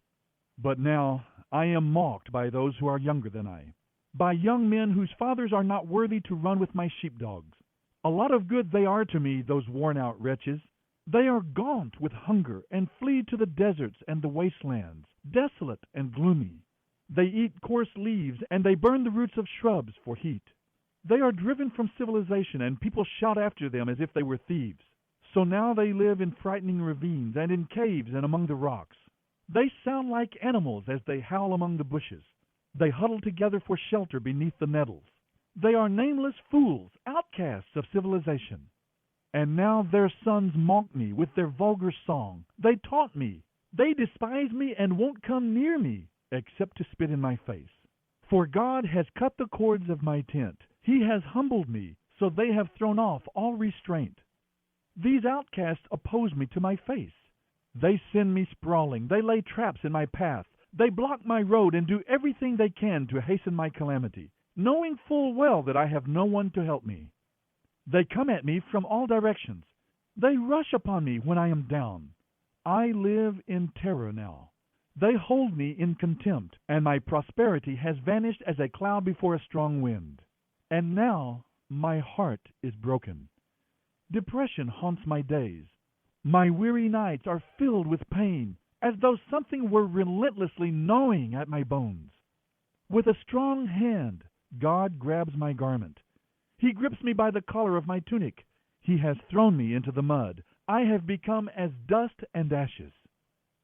But now I am mocked by those who are younger than I, by young men whose fathers are not worthy to run with my sheepdogs. A lot of good they are to me, those worn-out wretches. They are gaunt with hunger and flee to the deserts and the wastelands, desolate and gloomy. They eat coarse leaves and they burn the roots of shrubs for heat. They are driven from civilization, and people shout after them as if they were thieves. So now they live in frightening ravines and in caves and among the rocks. They sound like animals as they howl among the bushes. They huddle together for shelter beneath the nettles. They are nameless fools, outcasts of civilization. And now their sons mock me with their vulgar song. They taunt me. They despise me and won't come near me, except to spit in my face. For God has cut the cords of my tent. He has humbled me, so they have thrown off all restraint. These outcasts oppose me to my face. They send me sprawling. They lay traps in my path. They block my road and do everything they can to hasten my calamity, knowing full well that I have no one to help me. They come at me from all directions. They rush upon me when I am down. I live in terror now. They hold me in contempt, and my prosperity has vanished as a cloud before a strong wind. And now my heart is broken. Depression haunts my days. My weary nights are filled with pain, as though something were relentlessly gnawing at my bones. With a strong hand, God grabs my garment. He grips me by the collar of my tunic. He has thrown me into the mud. I have become as dust and ashes.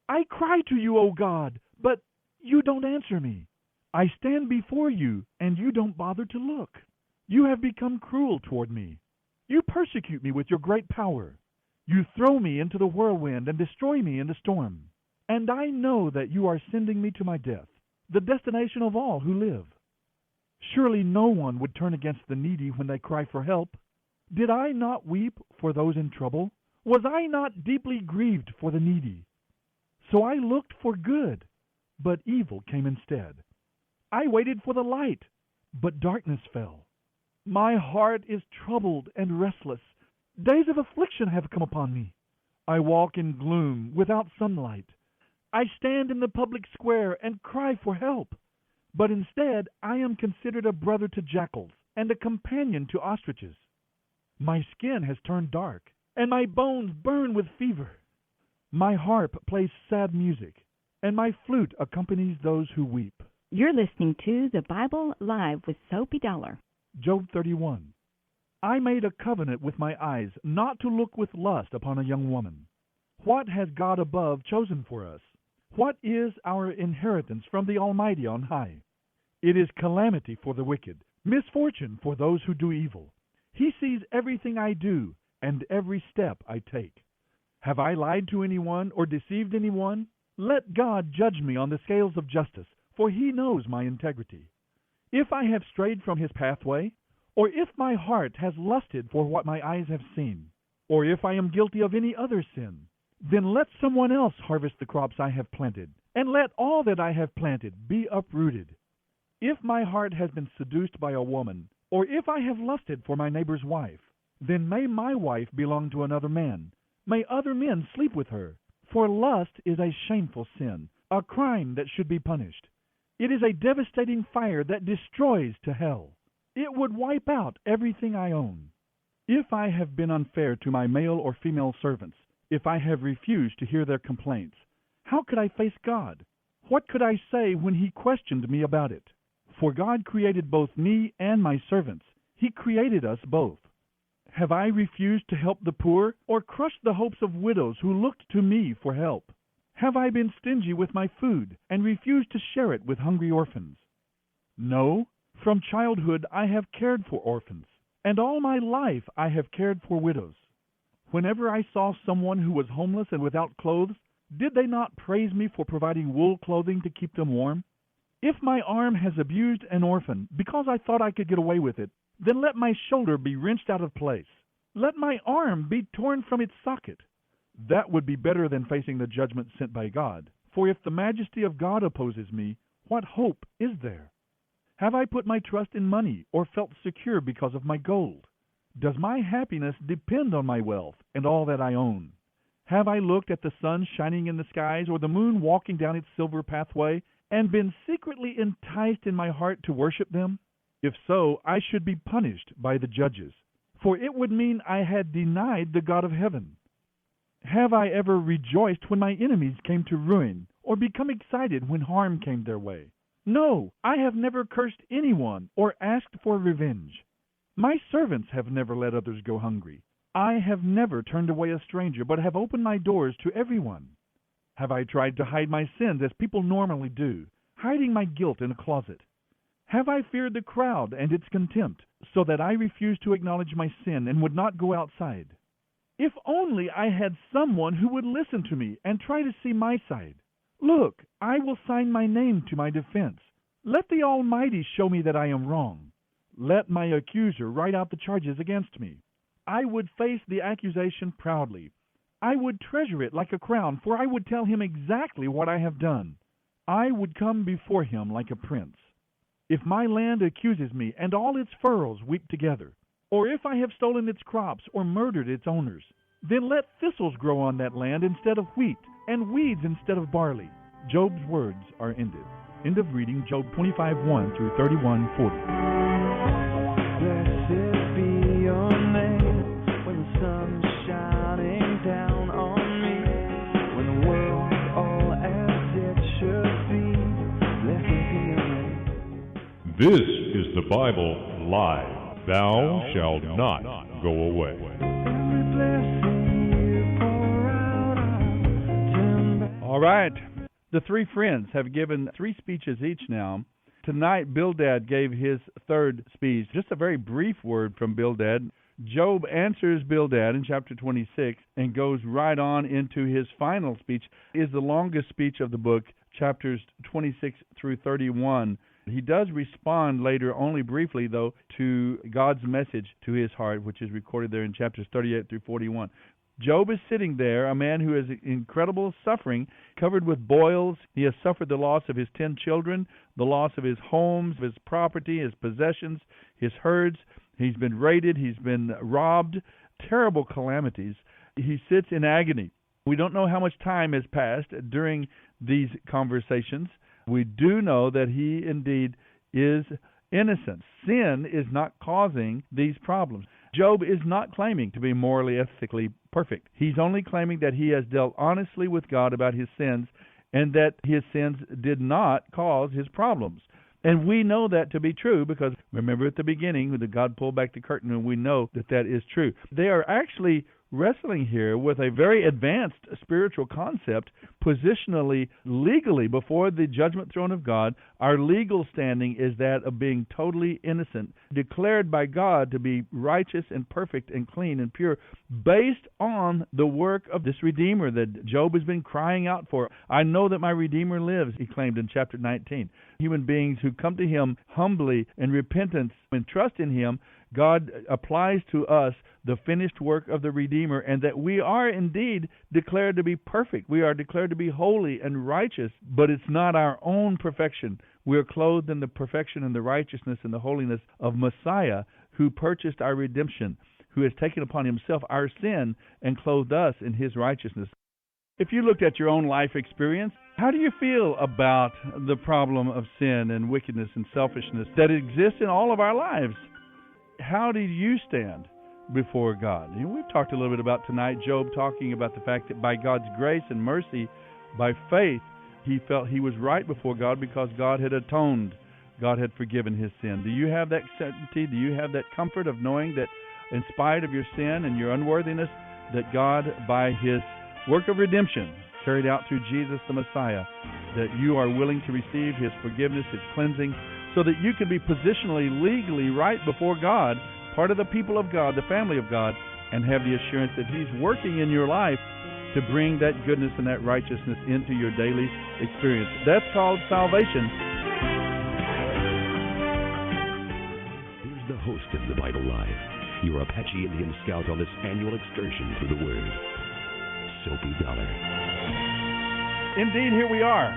I cry to you, O God, but you don't answer me. I stand before you, and you don't bother to look. You have become cruel toward me. You persecute me with your great power. You throw me into the whirlwind and destroy me in the storm. And I know that you are sending me to my death, the destination of all who live. Surely no one would turn against the needy when they cry for help. Did I not weep for those in trouble? Was I not deeply grieved for the needy? So I looked for good, but evil came instead. I waited for the light, but darkness fell. My heart is troubled and restless. Days of affliction have come upon me. I walk in gloom without sunlight. I stand in the public square and cry for help. But instead, I am considered a brother to jackals and a companion to ostriches. My skin has turned dark, and my bones burn with fever. My harp plays sad music, and my flute accompanies those who weep. You're listening to the Bible Live with Soapy Dollar. Job 31. I made a covenant with my eyes not to look with lust upon a young woman. What has God above chosen for us? What is our inheritance from the Almighty on high? It is calamity for the wicked, misfortune for those who do evil. He sees everything I do and every step I take. Have I lied to anyone or deceived anyone? Let God judge me on the scales of justice, for he knows my integrity. If I have strayed from his pathway, or if my heart has lusted for what my eyes have seen, or if I am guilty of any other sin, then let someone else harvest the crops I have planted, and let all that I have planted be uprooted. If my heart has been seduced by a woman, or if I have lusted for my neighbor's wife, then may my wife belong to another man. May other men sleep with her. For lust is a shameful sin, a crime that should be punished. It is a devastating fire that destroys to hell. It would wipe out everything I own. If I have been unfair to my male or female servants, if I have refused to hear their complaints, how could I face God? What could I say when he questioned me about it? For God created both me and my servants. He created us both. Have I refused to help the poor, or crushed the hopes of widows who looked to me for help? Have I been stingy with my food, and refused to share it with hungry orphans? No, from childhood I have cared for orphans, and all my life I have cared for widows. Whenever I saw someone who was homeless and without clothes, did they not praise me for providing wool clothing to keep them warm? If my arm has abused an orphan because I thought I could get away with it, then let my shoulder be wrenched out of place. Let my arm be torn from its socket. That would be better than facing the judgment sent by God. For if the majesty of God opposes me, what hope is there? Have I put my trust in money, or felt secure because of my gold? Does my happiness depend on my wealth and all that I own? Have I looked at the sun shining in the skies, or the moon walking down its silver pathway, and been secretly enticed in my heart to worship them? If so, I should be punished by the judges, for it would mean I had denied the God of heaven. Have I ever rejoiced when my enemies came to ruin, or become excited when harm came their way? No, I have never cursed anyone or asked for revenge. My servants have never let others go hungry. I have never turned away a stranger, but have opened my doors to everyone. Have I tried to hide my sins as people normally do, hiding my guilt in a closet? Have I feared the crowd and its contempt, so that I refused to acknowledge my sin and would not go outside? If only I had someone who would listen to me and try to see my side. Look, I will sign my name to my defense. Let the Almighty show me that I am wrong. Let my accuser write out the charges against me. I would face the accusation proudly. I would treasure it like a crown, for I would tell him exactly what I have done. I would come before him like a prince. If my land accuses me, and all its furrows weep together, or if I have stolen its crops or murdered its owners, then let thistles grow on that land instead of wheat, and weeds instead of barley. Job's words are ended. End of reading Job 25:1 through 31:40. Blessed be your name when the sun's shining down on me, when the world's all as it should be. Blessed be your name. This is the Bible Live. Thou shalt not go away. Every blessing you pour out, I'll turn back. All right. The three friends have given 3 speeches each now. Tonight, Bildad gave his third speech. Just a very brief word from Bildad. Job answers Bildad in chapter 26 and goes right on into his final speech. It is the longest speech of the book, chapters 26 through 31. He does respond later, only briefly, though, to God's message to his heart, which is recorded there in chapters 38 through 41. Job is sitting there, a man who has incredible suffering, covered with boils. He has suffered the loss of his 10 children, the loss of his homes, his property, his possessions, his herds. He's been raided. He's been robbed. Terrible calamities. He sits in agony. We don't know how much time has passed during these conversations. We do know that he indeed is innocent. Sin is not causing these problems. Job is not claiming to be morally, ethically perfect. He's only claiming that he has dealt honestly with God about his sins and that his sins did not cause his problems. And we know that to be true because, remember at the beginning, when God pulled back the curtain, and we know that that is true. They are actually wrestling here with a very advanced spiritual concept, positionally, legally, before the judgment throne of God. Our legal standing is that of being totally innocent, declared by God to be righteous and perfect and clean and pure, based on the work of this Redeemer that Job has been crying out for. I know that my Redeemer lives, he claimed in chapter 19. Human beings who come to him humbly in repentance and trust in him, God applies to us the finished work of the Redeemer, and that we are indeed declared to be perfect. We are declared to be holy and righteous, but it's not our own perfection. We are clothed in the perfection and the righteousness and the holiness of Messiah, who purchased our redemption, who has taken upon himself our sin and clothed us in his righteousness. If you looked at your own life experience, how do you feel about the problem of sin and wickedness and selfishness that exists in all of our lives? How do you stand before God? And we've talked a little bit about tonight, Job talking about the fact that by God's grace and mercy, by faith, he felt he was right before God because God had atoned. God had forgiven his sin. Do you have that certainty? Do you have that comfort of knowing that in spite of your sin and your unworthiness, that God, by his work of redemption, carried out through Jesus the Messiah, that you are willing to receive his forgiveness, his cleansing, so that you can be positionally, legally right before God, part of the people of God, the family of God, and have the assurance that he's working in your life to bring that goodness and that righteousness into your daily experience. That's called salvation. Here's the host of the Bible Live, your Apache Indian scout on this annual excursion through the Word, Soapy Dollar. Indeed, here we are.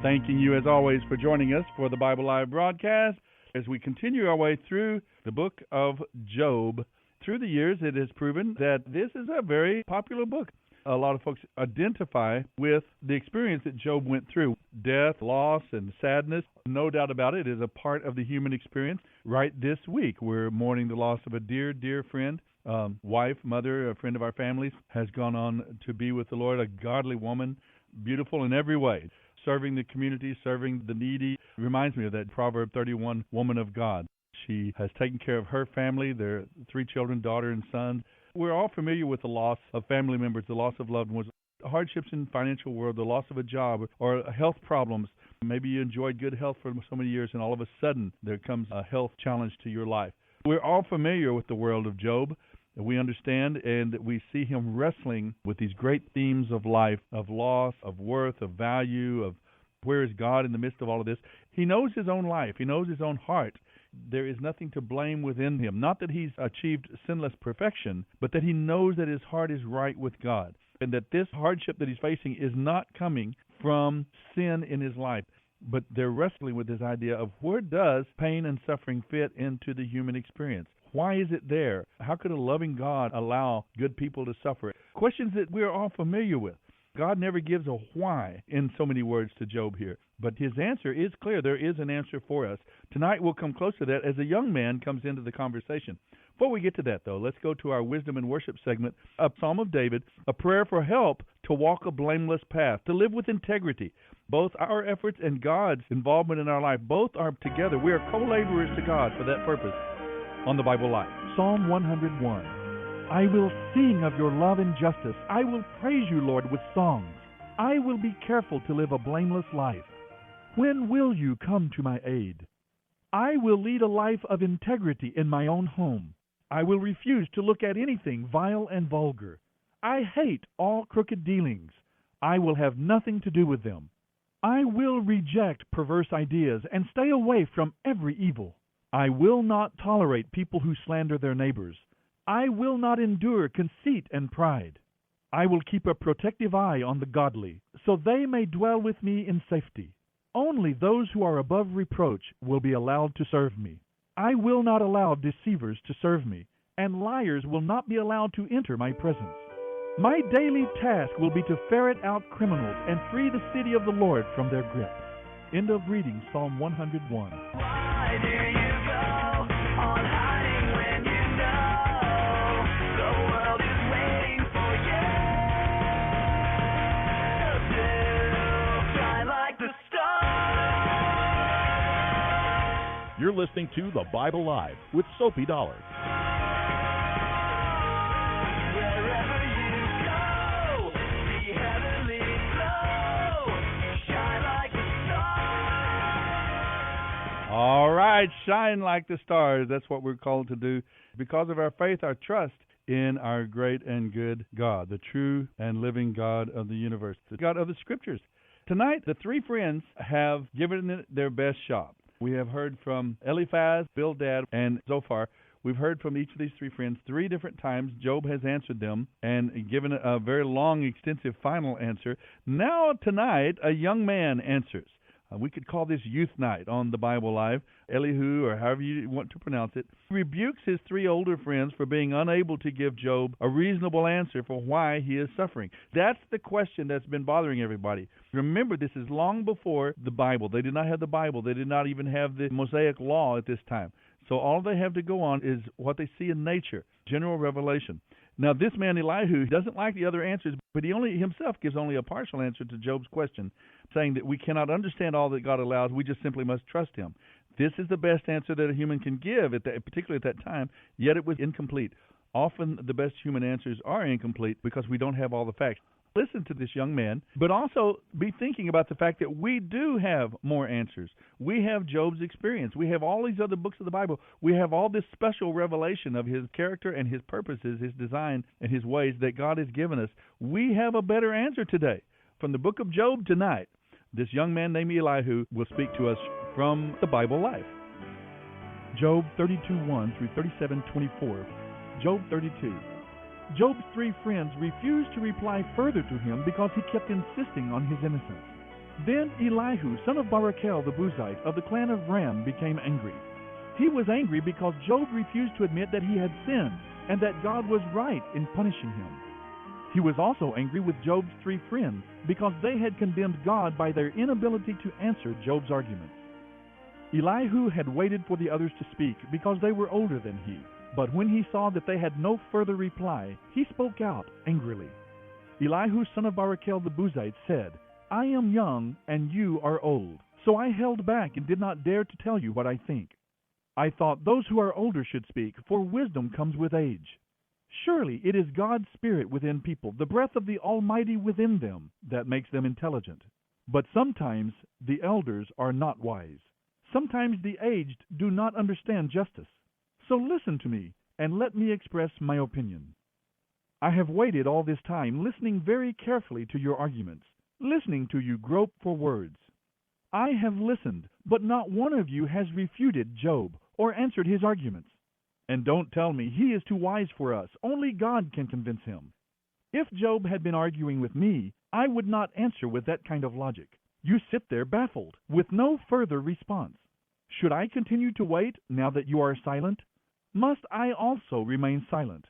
Thanking you, as always, for joining us for the Bible Live broadcast as we continue our way through the book of Job. Through the years, it has proven that this is a very popular book. A lot of folks identify with the experience that Job went through. Death, loss, and sadness, no doubt about it, is a part of the human experience. Right this week, we're mourning the loss of a dear, dear friend, wife, mother, a friend of our families, has gone on to be with the Lord, a godly woman, beautiful in every way, serving the community, serving the needy. Reminds me of that Proverb 31 woman of God. She has taken care of her family, their 3 children, daughter and son. We're all familiar with the loss of family members, the loss of loved ones, hardships in the financial world, the loss of a job, or health problems. Maybe you enjoyed good health for so many years, and all of a sudden there comes a health challenge to your life. We're all familiar with the world of Job. We understand and we see him wrestling with these great themes of life, of loss, of worth, of value, of where is God in the midst of all of this. He knows his own life. He knows his own heart. There is nothing to blame within him. Not that he's achieved sinless perfection, but that he knows that his heart is right with God, and that this hardship that he's facing is not coming from sin in his life. But they're wrestling with this idea of where does pain and suffering fit into the human experience? Why is it there? How could a loving God allow good people to suffer? Questions that we're all familiar with. God never gives a why in so many words to Job here, but his answer is clear. There is an answer for us. Tonight we'll come close to that as a young man comes into the conversation. Before we get to that, though, let's go to our wisdom and worship segment, a Psalm of David, a prayer for help to walk a blameless path, to live with integrity. Both our efforts and God's involvement in our life, both are together. We are co-laborers to God for that purpose on the Bible Live. Psalm 101. I will sing of your love and justice. I will praise you, Lord, with songs. I will be careful to live a blameless life. When will you come to my aid? I will lead a life of integrity in my own home. I will refuse to look at anything vile and vulgar. I hate all crooked dealings. I will have nothing to do with them. I will reject perverse ideas and stay away from every evil. I will not tolerate people who slander their neighbors. I will not endure conceit and pride. I will keep a protective eye on the godly, so they may dwell with me in safety. Only those who are above reproach will be allowed to serve me. I will not allow deceivers to serve me, and liars will not be allowed to enter my presence. My daily task will be to ferret out criminals and free the city of the Lord from their grip. End of reading Psalm 101. Why do you go on hiding when you know the world is waiting for you to shine like the stars? You're listening to The Bible Live with Soapy Dollar. All right, shine like the stars. That's what we're called to do. Because of our faith, our trust in our great and good God, the true and living God of the universe, the God of the Scriptures. Tonight, the three friends have given it their best shot. We have heard from Eliphaz, Bildad, and Zophar. We've heard from each of these three friends 3 different times. Job has answered them and given a very long, extensive final answer. Now, tonight, a young man answers. We could call this Youth Night on the Bible Live. Elihu, or however you want to pronounce it, rebukes his 3 older friends for being unable to give Job a reasonable answer for why he is suffering. That's the question that's been bothering everybody. Remember, this is long before the Bible. They did not have the Bible. They did not even have the Mosaic Law at this time. So all they have to go on is what they see in nature, general revelation. Now, this man, Elihu, doesn't like the other answers, but he himself gives only a partial answer to Job's question, saying that we cannot understand all that God allows. We just simply must trust him. This is the best answer that a human can give, particularly at that time, yet it was incomplete. Often the best human answers are incomplete because we don't have all the facts. Listen to this young man, but also be thinking about the fact that we do have more answers. We have Job's experience. We have all these other books of the Bible. We have all this special revelation of his character and his purposes, his design and his ways that God has given us. We have a better answer today. From the book of Job tonight, this young man named Elihu will speak to us from the Bible Life. Job 32:1 through 37:24. Job 32. Job's 3 friends refused to reply further to him because he kept insisting on his innocence. Then Elihu, son of Barachel the Buzite of the clan of Ram, became angry. He was angry because Job refused to admit that he had sinned and that God was right in punishing him. He was also angry with Job's 3 friends because they had condemned God by their inability to answer Job's arguments. Elihu had waited for the others to speak because they were older than he. But when he saw that they had no further reply, he spoke out angrily. Elihu, son of Barachel the Buzite, said, I am young and you are old, so I held back and did not dare to tell you what I think. I thought those who are older should speak, for wisdom comes with age. Surely it is God's Spirit within people, the breath of the Almighty within them, that makes them intelligent. But sometimes the elders are not wise. Sometimes the aged do not understand justice. So listen to me, and let me express my opinion. I have waited all this time, listening very carefully to your arguments, listening to you grope for words. I have listened, but not one of you has refuted Job or answered his arguments. And don't tell me he is too wise for us. Only God can convince him. If Job had been arguing with me, I would not answer with that kind of logic. You sit there baffled, with no further response. Should I continue to wait now that you are silent? Must I also remain silent?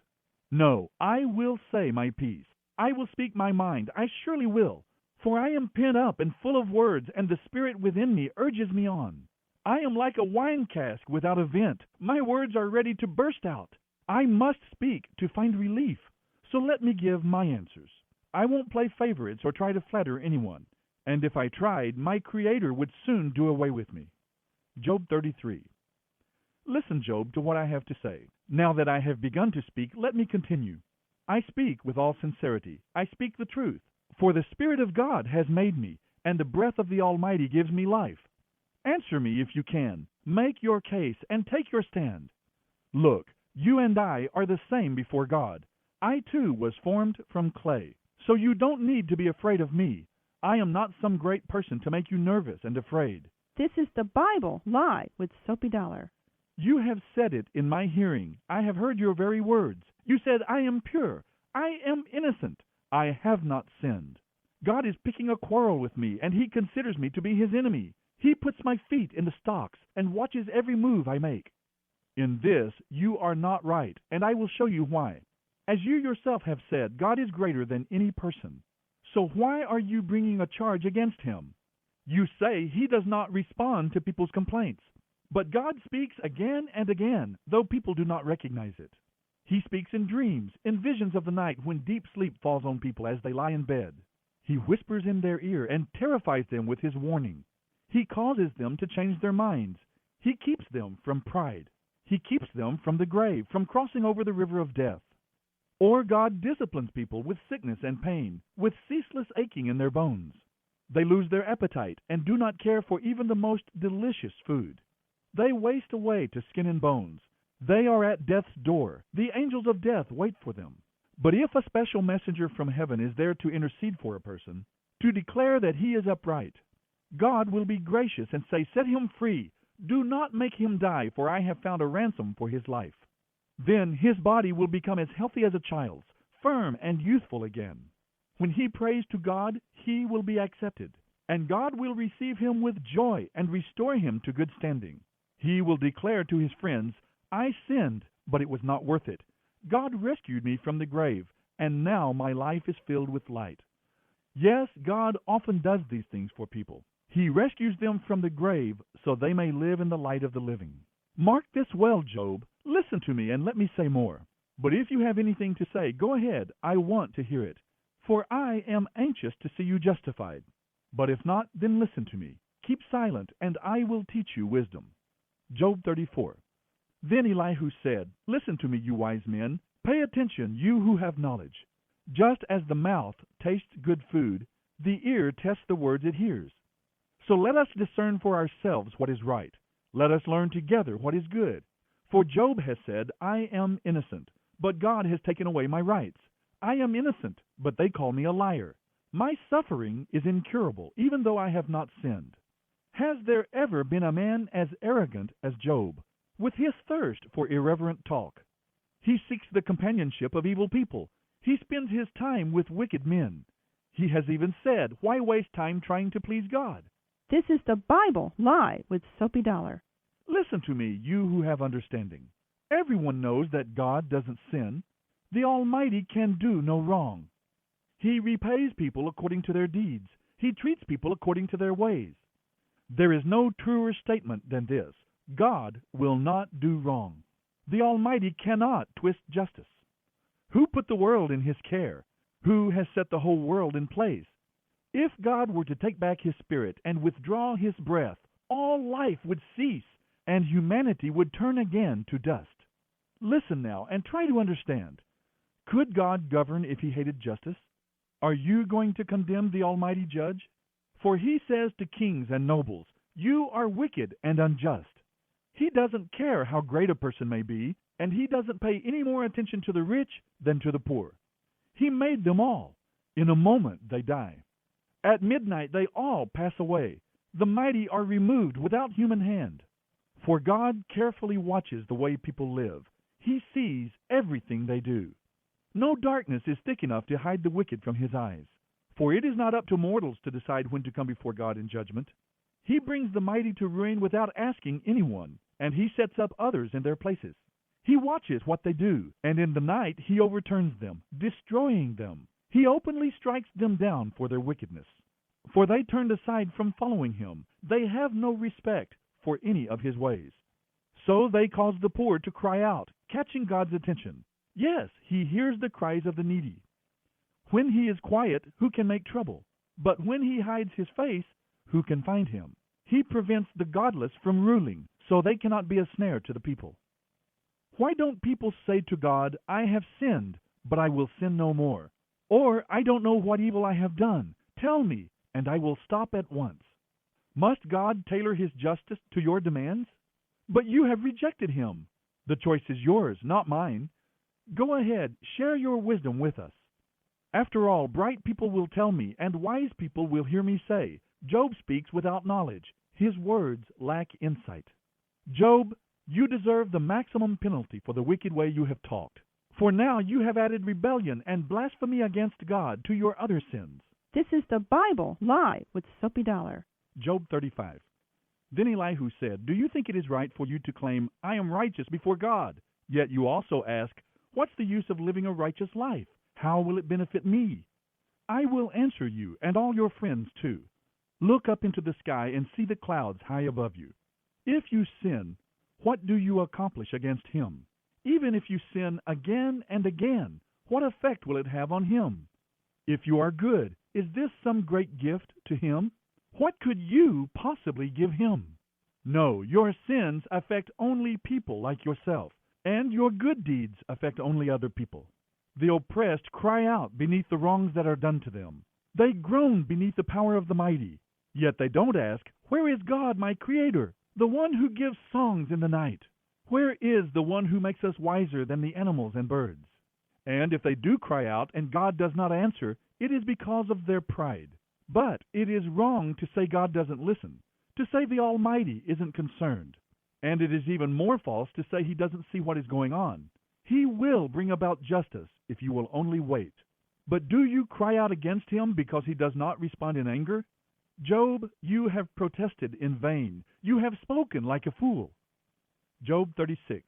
No, I will say my piece. I will speak my mind. I surely will. For I am pent up and full of words, and the Spirit within me urges me on. I am like a wine cask without a vent. My words are ready to burst out. I must speak to find relief. So let me give my answers. I won't play favorites or try to flatter anyone. And if I tried, my Creator would soon do away with me. Job 33. Listen, Job, to what I have to say. Now that I have begun to speak, let me continue. I speak with all sincerity. I speak the truth. For the Spirit of God has made me, and the breath of the Almighty gives me life. Answer me if you can. Make your case and take your stand. Look, you and I are the same before God. I too was formed from clay. So you don't need to be afraid of me. I am not some great person to make you nervous and afraid. This is the Bible Live with Soapy Dollar. You have said it in my hearing. I have heard your very words. You said, I am pure. I am innocent. I have not sinned. God is picking a quarrel with me, and he considers me to be his enemy. He puts my feet in the stocks and watches every move I make. In this you are not right, and I will show you why. As you yourself have said, God is greater than any person. So why are you bringing a charge against him? You say he does not respond to people's complaints. But God speaks again and again, though people do not recognize it. He speaks in dreams, in visions of the night when deep sleep falls on people as they lie in bed. He whispers in their ear and terrifies them with his warning. He causes them to change their minds. He keeps them from pride. He keeps them from the grave, from crossing over the river of death. Or God disciplines people with sickness and pain, with ceaseless aching in their bones. They lose their appetite and do not care for even the most delicious food. They waste away to skin and bones. They are at death's door. The angels of death wait for them. But if a special messenger from heaven is there to intercede for a person, to declare that he is upright, God will be gracious and say, "Set him free. Do not make him die, for I have found a ransom for his life." Then his body will become as healthy as a child's, firm and youthful again. When he prays to God, he will be accepted, and God will receive him with joy and restore him to good standing. He will declare to his friends, "I sinned, but it was not worth it. God rescued me from the grave, and now my life is filled with light." Yes, God often does these things for people. He rescues them from the grave so they may live in the light of the living. Mark this well, Job. Listen to me and let me say more. But if you have anything to say, go ahead. I want to hear it. For I am anxious to see you justified. But if not, then listen to me. Keep silent, and I will teach you wisdom. Job 34. Then Elihu said, "Listen to me, you wise men. Pay attention, you who have knowledge. Just as the mouth tastes good food, the ear tests the words it hears. So let us discern for ourselves what is right. Let us learn together what is good. For Job has said, 'I am innocent, but God has taken away my rights. I am innocent, but they call me a liar. My suffering is incurable, even though I have not sinned.' Has there ever been a man as arrogant as Job, with his thirst for irreverent talk? He seeks the companionship of evil people. He spends his time with wicked men. He has even said, 'Why waste time trying to please God?'" This is the Bible Live with Soapy Dollar. Listen to me, you who have understanding. Everyone knows that God doesn't sin. The Almighty can do no wrong. He repays people according to their deeds. He treats people according to their ways. There is no truer statement than this: God will not do wrong. The Almighty cannot twist justice. Who put the world in His care? Who has set the whole world in place? If God were to take back His Spirit and withdraw His breath, all life would cease, and humanity would turn again to dust. Listen now and try to understand. Could God govern if He hated justice? Are you going to condemn the Almighty Judge? For He says to kings and nobles, "You are wicked and unjust." He doesn't care how great a person may be, and He doesn't pay any more attention to the rich than to the poor. He made them all. In a moment they die. At midnight they all pass away. The mighty are removed without human hand. For God carefully watches the way people live. He sees everything they do. No darkness is thick enough to hide the wicked from His eyes. For it is not up to mortals to decide when to come before God in judgment. He brings the mighty to ruin without asking anyone, and He sets up others in their places. He watches what they do, and in the night He overturns them, destroying them. He openly strikes them down for their wickedness. For they turned aside from following Him. They have no respect for any of His ways. So they cause the poor to cry out, catching God's attention. Yes, He hears the cries of the needy. When He is quiet, who can make trouble? But when He hides His face, who can find Him? He prevents the godless from ruling, so they cannot be a snare to the people. Why don't people say to God, "I have sinned, but I will sin no more"? Or, "I don't know what evil I have done. Tell me, and I will stop at once." Must God tailor His justice to your demands? But you have rejected Him. The choice is yours, not mine. Go ahead, share your wisdom with us. After all, bright people will tell me, and wise people will hear me say, Job speaks without knowledge. His words lack insight. Job, you deserve the maximum penalty for the wicked way you have talked. For now you have added rebellion and blasphemy against God to your other sins. This is the Bible Live with Soapy Dollar. Job 35. Then Elihu said, "Do you think it is right for you to claim, 'I am righteous before God'? Yet you also ask, 'What's the use of living a righteous life? How will it benefit me?' I will answer you, and all your friends too. Look up into the sky and see the clouds high above you. If you sin, what do you accomplish against Him? Even if you sin again and again, what effect will it have on Him? If you are good, is this some great gift to Him? What could you possibly give Him? No, your sins affect only people like yourself, and your good deeds affect only other people. The oppressed cry out beneath the wrongs that are done to them. They groan beneath the power of the mighty. Yet they don't ask, 'Where is God, my Creator?' the one who gives songs in the night? Where is the one who makes us wiser than the animals and birds? And if they do cry out and God does not answer, it is because of their pride. But it is wrong to say God doesn't listen, to say the Almighty isn't concerned. And it is even more false to say He doesn't see what is going on. He will bring about justice if you will only wait. But do you cry out against Him because He does not respond in anger? Job, you have protested in vain. You have spoken like a fool. Job 36.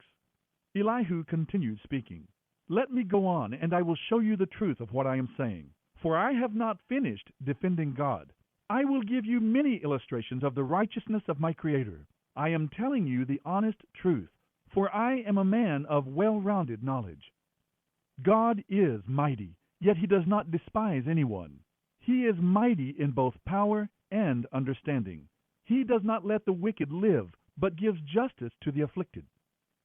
Elihu continued speaking. Let me go on, and I will show you the truth of what I am saying. For I have not finished defending God. I will give you many illustrations of the righteousness of my Creator. I am telling you the honest truth, for I am a man of well-rounded knowledge. God is mighty, yet He does not despise anyone. He is mighty in both power and understanding. He does not let the wicked live, but gives justice to the afflicted.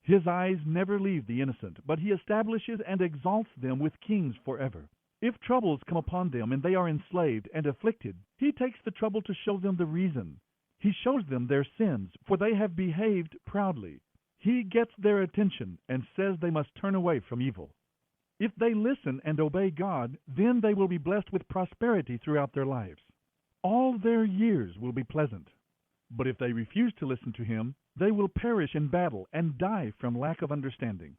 His eyes never leave the innocent, but He establishes and exalts them with kings forever. If troubles come upon them and they are enslaved and afflicted, He takes the trouble to show them the reason. He shows them their sins, for they have behaved proudly. He gets their attention and says they must turn away from evil. If they listen and obey God, then they will be blessed with prosperity throughout their lives. All their years will be pleasant. But if they refuse to listen to Him, they will perish in battle and die from lack of understanding.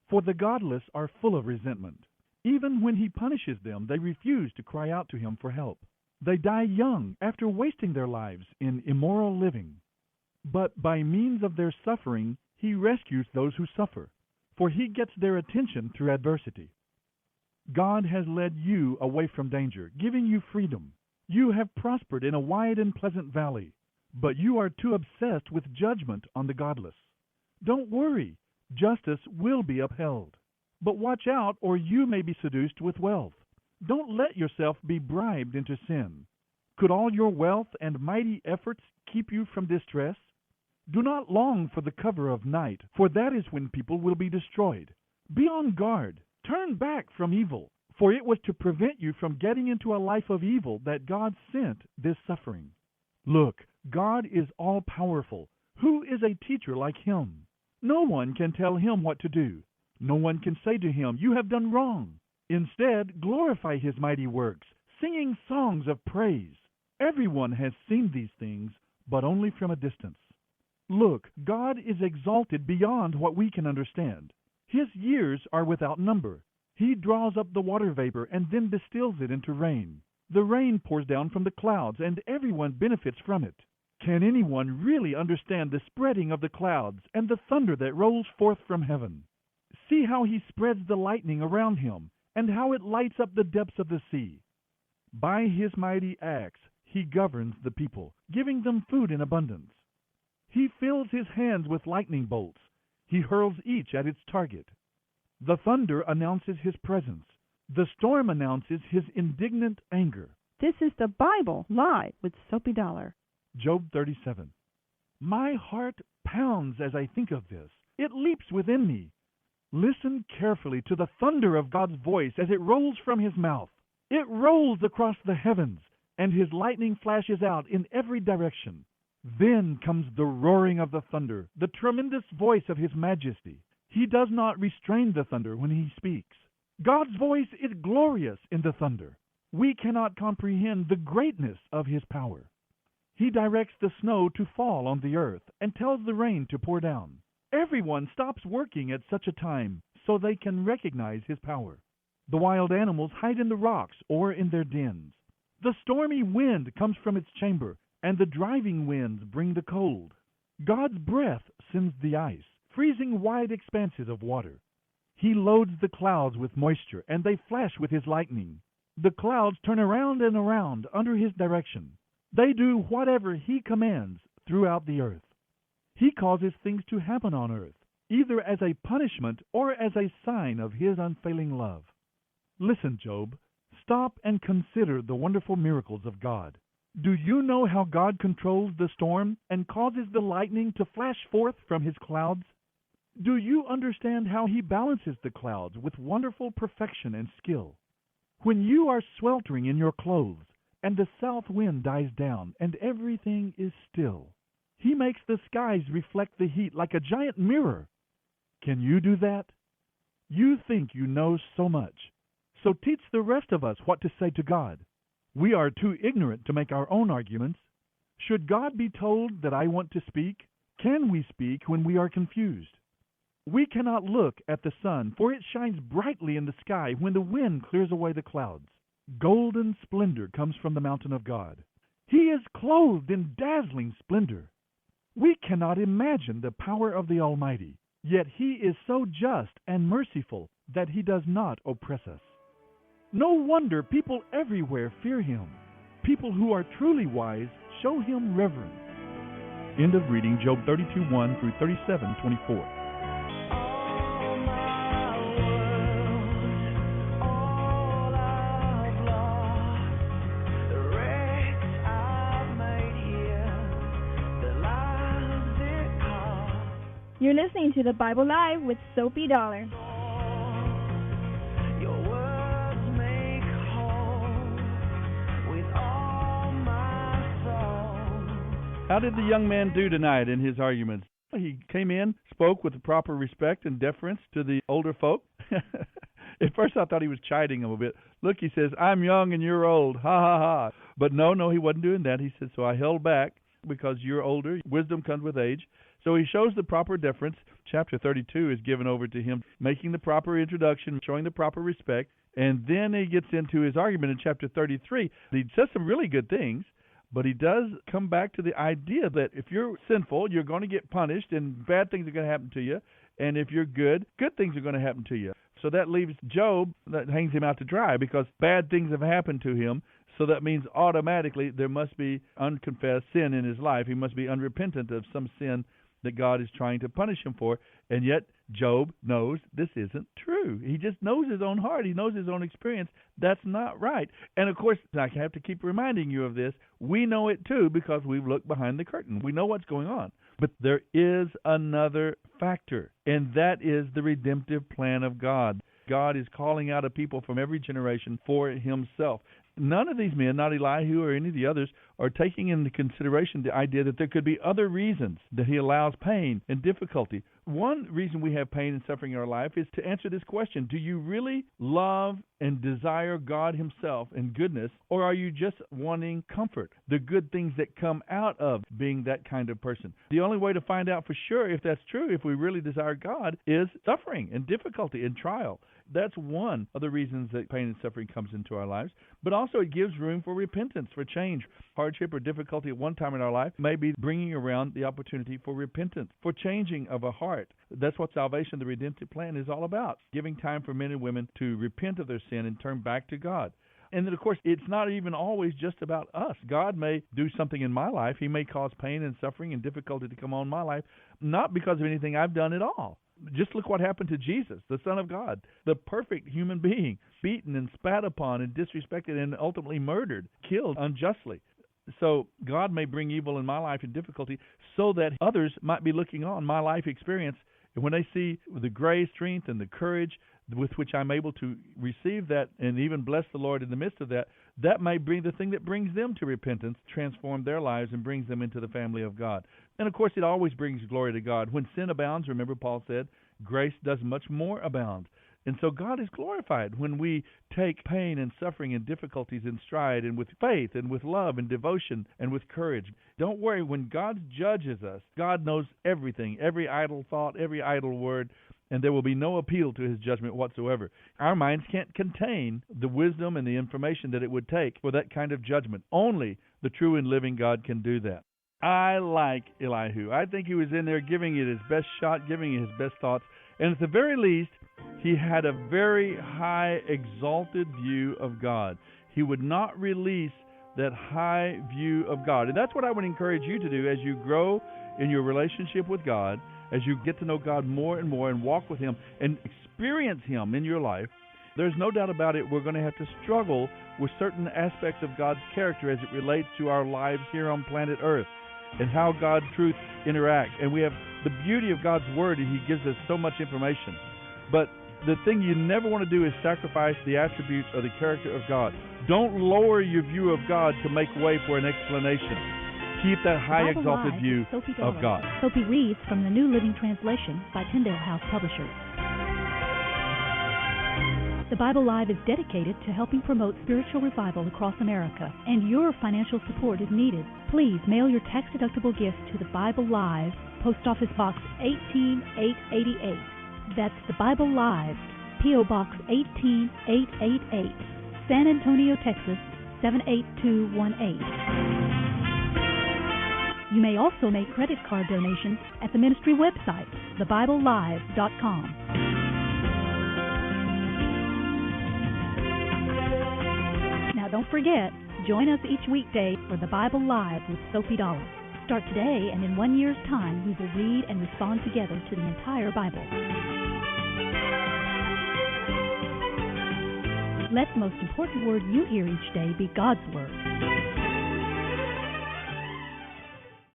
For the godless are full of resentment. Even when He punishes them, they refuse to cry out to Him for help. They die young after wasting their lives in immoral living. But by means of their suffering, He rescues those who suffer, for He gets their attention through adversity. God has led you away from danger, giving you freedom. You have prospered in a wide and pleasant valley, but you are too obsessed with judgment on the godless. Don't worry, justice will be upheld. But watch out, or you may be seduced with wealth. Don't let yourself be bribed into sin. Could all your wealth and mighty efforts keep you from distress? Do not long for the cover of night, for that is when people will be destroyed. Be on guard. Turn back from evil, for it was to prevent you from getting into a life of evil that God sent this suffering. Look, God is all-powerful. Who is a teacher like Him? No one can tell Him what to do. No one can say to Him, "You have done wrong." Instead, glorify His mighty works, singing songs of praise. Everyone has seen these things, but only from a distance. Look, God is exalted beyond what we can understand. His years are without number. He draws up the water vapor and then distills it into rain. The rain pours down from the clouds, and everyone benefits from it. Can anyone really understand the spreading of the clouds and the thunder that rolls forth from heaven? See how He spreads the lightning around Him, and how it lights up the depths of the sea. By His mighty axe He governs the people, giving them food in abundance. He fills His hands with lightning bolts. He hurls each at its target. The thunder announces His presence. The storm announces His indignant anger. This is the Bible Live with Soapy Dollar. Job 37. My heart pounds as I think of this. It leaps within me. Listen carefully to the thunder of God's voice as it rolls from His mouth. It rolls across the heavens, and His lightning flashes out in every direction. Then comes the roaring of the thunder, the tremendous voice of His majesty. He does not restrain the thunder when He speaks. God's voice is glorious in the thunder. We cannot comprehend the greatness of His power. He directs the snow to fall on the earth and tells the rain to pour down. Everyone stops working at such a time so they can recognize His power. The wild animals hide in the rocks or in their dens. The stormy wind comes from its chamber, and the driving winds bring the cold. God's breath sends the ice, freezing wide expanses of water. He loads the clouds with moisture, and they flash with His lightning. The clouds turn around and around under His direction. They do whatever He commands throughout the earth. He causes things to happen on earth, either as a punishment or as a sign of His unfailing love. Listen, Job. Stop and consider the wonderful miracles of God. Do you know how God controls the storm and causes the lightning to flash forth from His clouds? Do you understand how He balances the clouds with wonderful perfection and skill? When you are sweltering in your clothes, and the south wind dies down, and everything is still, He makes the skies reflect the heat like a giant mirror. Can you do that? You think you know so much. So teach the rest of us what to say to God. We are too ignorant to make our own arguments. Should God be told that I want to speak? Can we speak when we are confused? We cannot look at the sun, for it shines brightly in the sky when the wind clears away the clouds. Golden splendor comes from the mountain of God. He is clothed in dazzling splendor. We cannot imagine the power of the Almighty, yet He is so just and merciful that He does not oppress us. No wonder people everywhere fear Him. People who are truly wise show Him reverence. End of reading Job 32:1 through 37:24. You're listening to the Bible Live with Soapy Dollar. How did the young man do tonight in his arguments? He came in, spoke with the proper respect and deference to the older folk. At first I thought he was chiding them a bit. Look, he says, I'm young and you're old. Ha, ha, ha. But no, he wasn't doing that. He said, so I held back because you're older. Wisdom comes with age. So he shows the proper deference. Chapter 32 is given over to him, making the proper introduction, showing the proper respect. And then he gets into his argument in chapter 33. He says some really good things. But he does come back to the idea that if you're sinful, you're going to get punished and bad things are going to happen to you. And if you're good, good things are going to happen to you. So that leaves Job, that hangs him out to dry because bad things have happened to him. So that means automatically there must be unconfessed sin in his life. He must be unrepentant of some sin that God is trying to punish him for. And yet Job knows this isn't true. He just knows his own heart. He knows his own experience. That's not right. And of course, I have to keep reminding you of this. We know it too because we've looked behind the curtain. We know what's going on. But there is another factor, and that is the redemptive plan of God. God is calling out a people from every generation for Himself. None of these men, not Elihu or any of the others, are taking into consideration the idea that there could be other reasons that He allows pain and difficulty. One reason we have pain and suffering in our life is to answer this question: do you really love and desire God Himself and goodness, or are you just wanting comfort, the good things that come out of being that kind of person? The only way to find out for sure if that's true, if we really desire God, is suffering and difficulty and trial. That's one of the reasons that pain and suffering comes into our lives. But also it gives room for repentance, for change. Hardship or difficulty at one time in our life may be bringing around the opportunity for repentance, for changing of a heart. That's what salvation, the redemptive plan, is all about, giving time for men and women to repent of their sin and turn back to God. And then, of course, it's not even always just about us. God may do something in my life. He may cause pain and suffering and difficulty to come on my life, not because of anything I've done at all. Just look what happened to Jesus, the Son of God, the perfect human being, beaten and spat upon and disrespected and ultimately murdered, killed unjustly. So God may bring evil in my life and difficulty so that others might be looking on my life experience. And when they see the grace, strength, and the courage with which I'm able to receive that and even bless the Lord in the midst of that, that may bring the thing that brings them to repentance, transform their lives, and brings them into the family of God. And, of course, it always brings glory to God. When sin abounds, remember Paul said, grace does much more abound. And so God is glorified when we take pain and suffering and difficulties in stride and with faith and with love and devotion and with courage. Don't worry, when God judges us, God knows everything, every idle thought, every idle word, and there will be no appeal to His judgment whatsoever. Our minds can't contain the wisdom and the information that it would take for that kind of judgment. Only the true and living God can do that. I like Elihu. I think he was in there giving it his best shot, giving it his best thoughts, and at the very least, he had a very high, exalted view of God. He would not release that high view of God. And that's what I would encourage you to do as you grow in your relationship with God, as you get to know God more and more and walk with Him and experience Him in your life. There's no doubt about it, we're going to have to struggle with certain aspects of God's character as it relates to our lives here on planet Earth and how God's truth interact. And we have the beauty of God's Word, and He gives us so much information. But the thing you never want to do is sacrifice the attributes or the character of God. Don't lower your view of God to make way for an explanation. keep that high Bible exalted Live view with Soapy of Dollar. God. Soapy reads from the New Living Translation by Tyndale House Publishers. The Bible Live is dedicated to helping promote spiritual revival across America, and your financial support is needed. Please mail your tax-deductible gift to the Bible Live, Post Office Box 18888. That's the Bible Live, P.O. Box 18888, San Antonio, Texas 78218. You may also make credit card donations at the ministry website, thebiblelive.com. Now don't forget, join us each weekday for the Bible Live with Soapy Dollar. Start today, and in 1 year's time, we will read and respond together to the entire Bible. Let the most important word you hear each day be God's Word.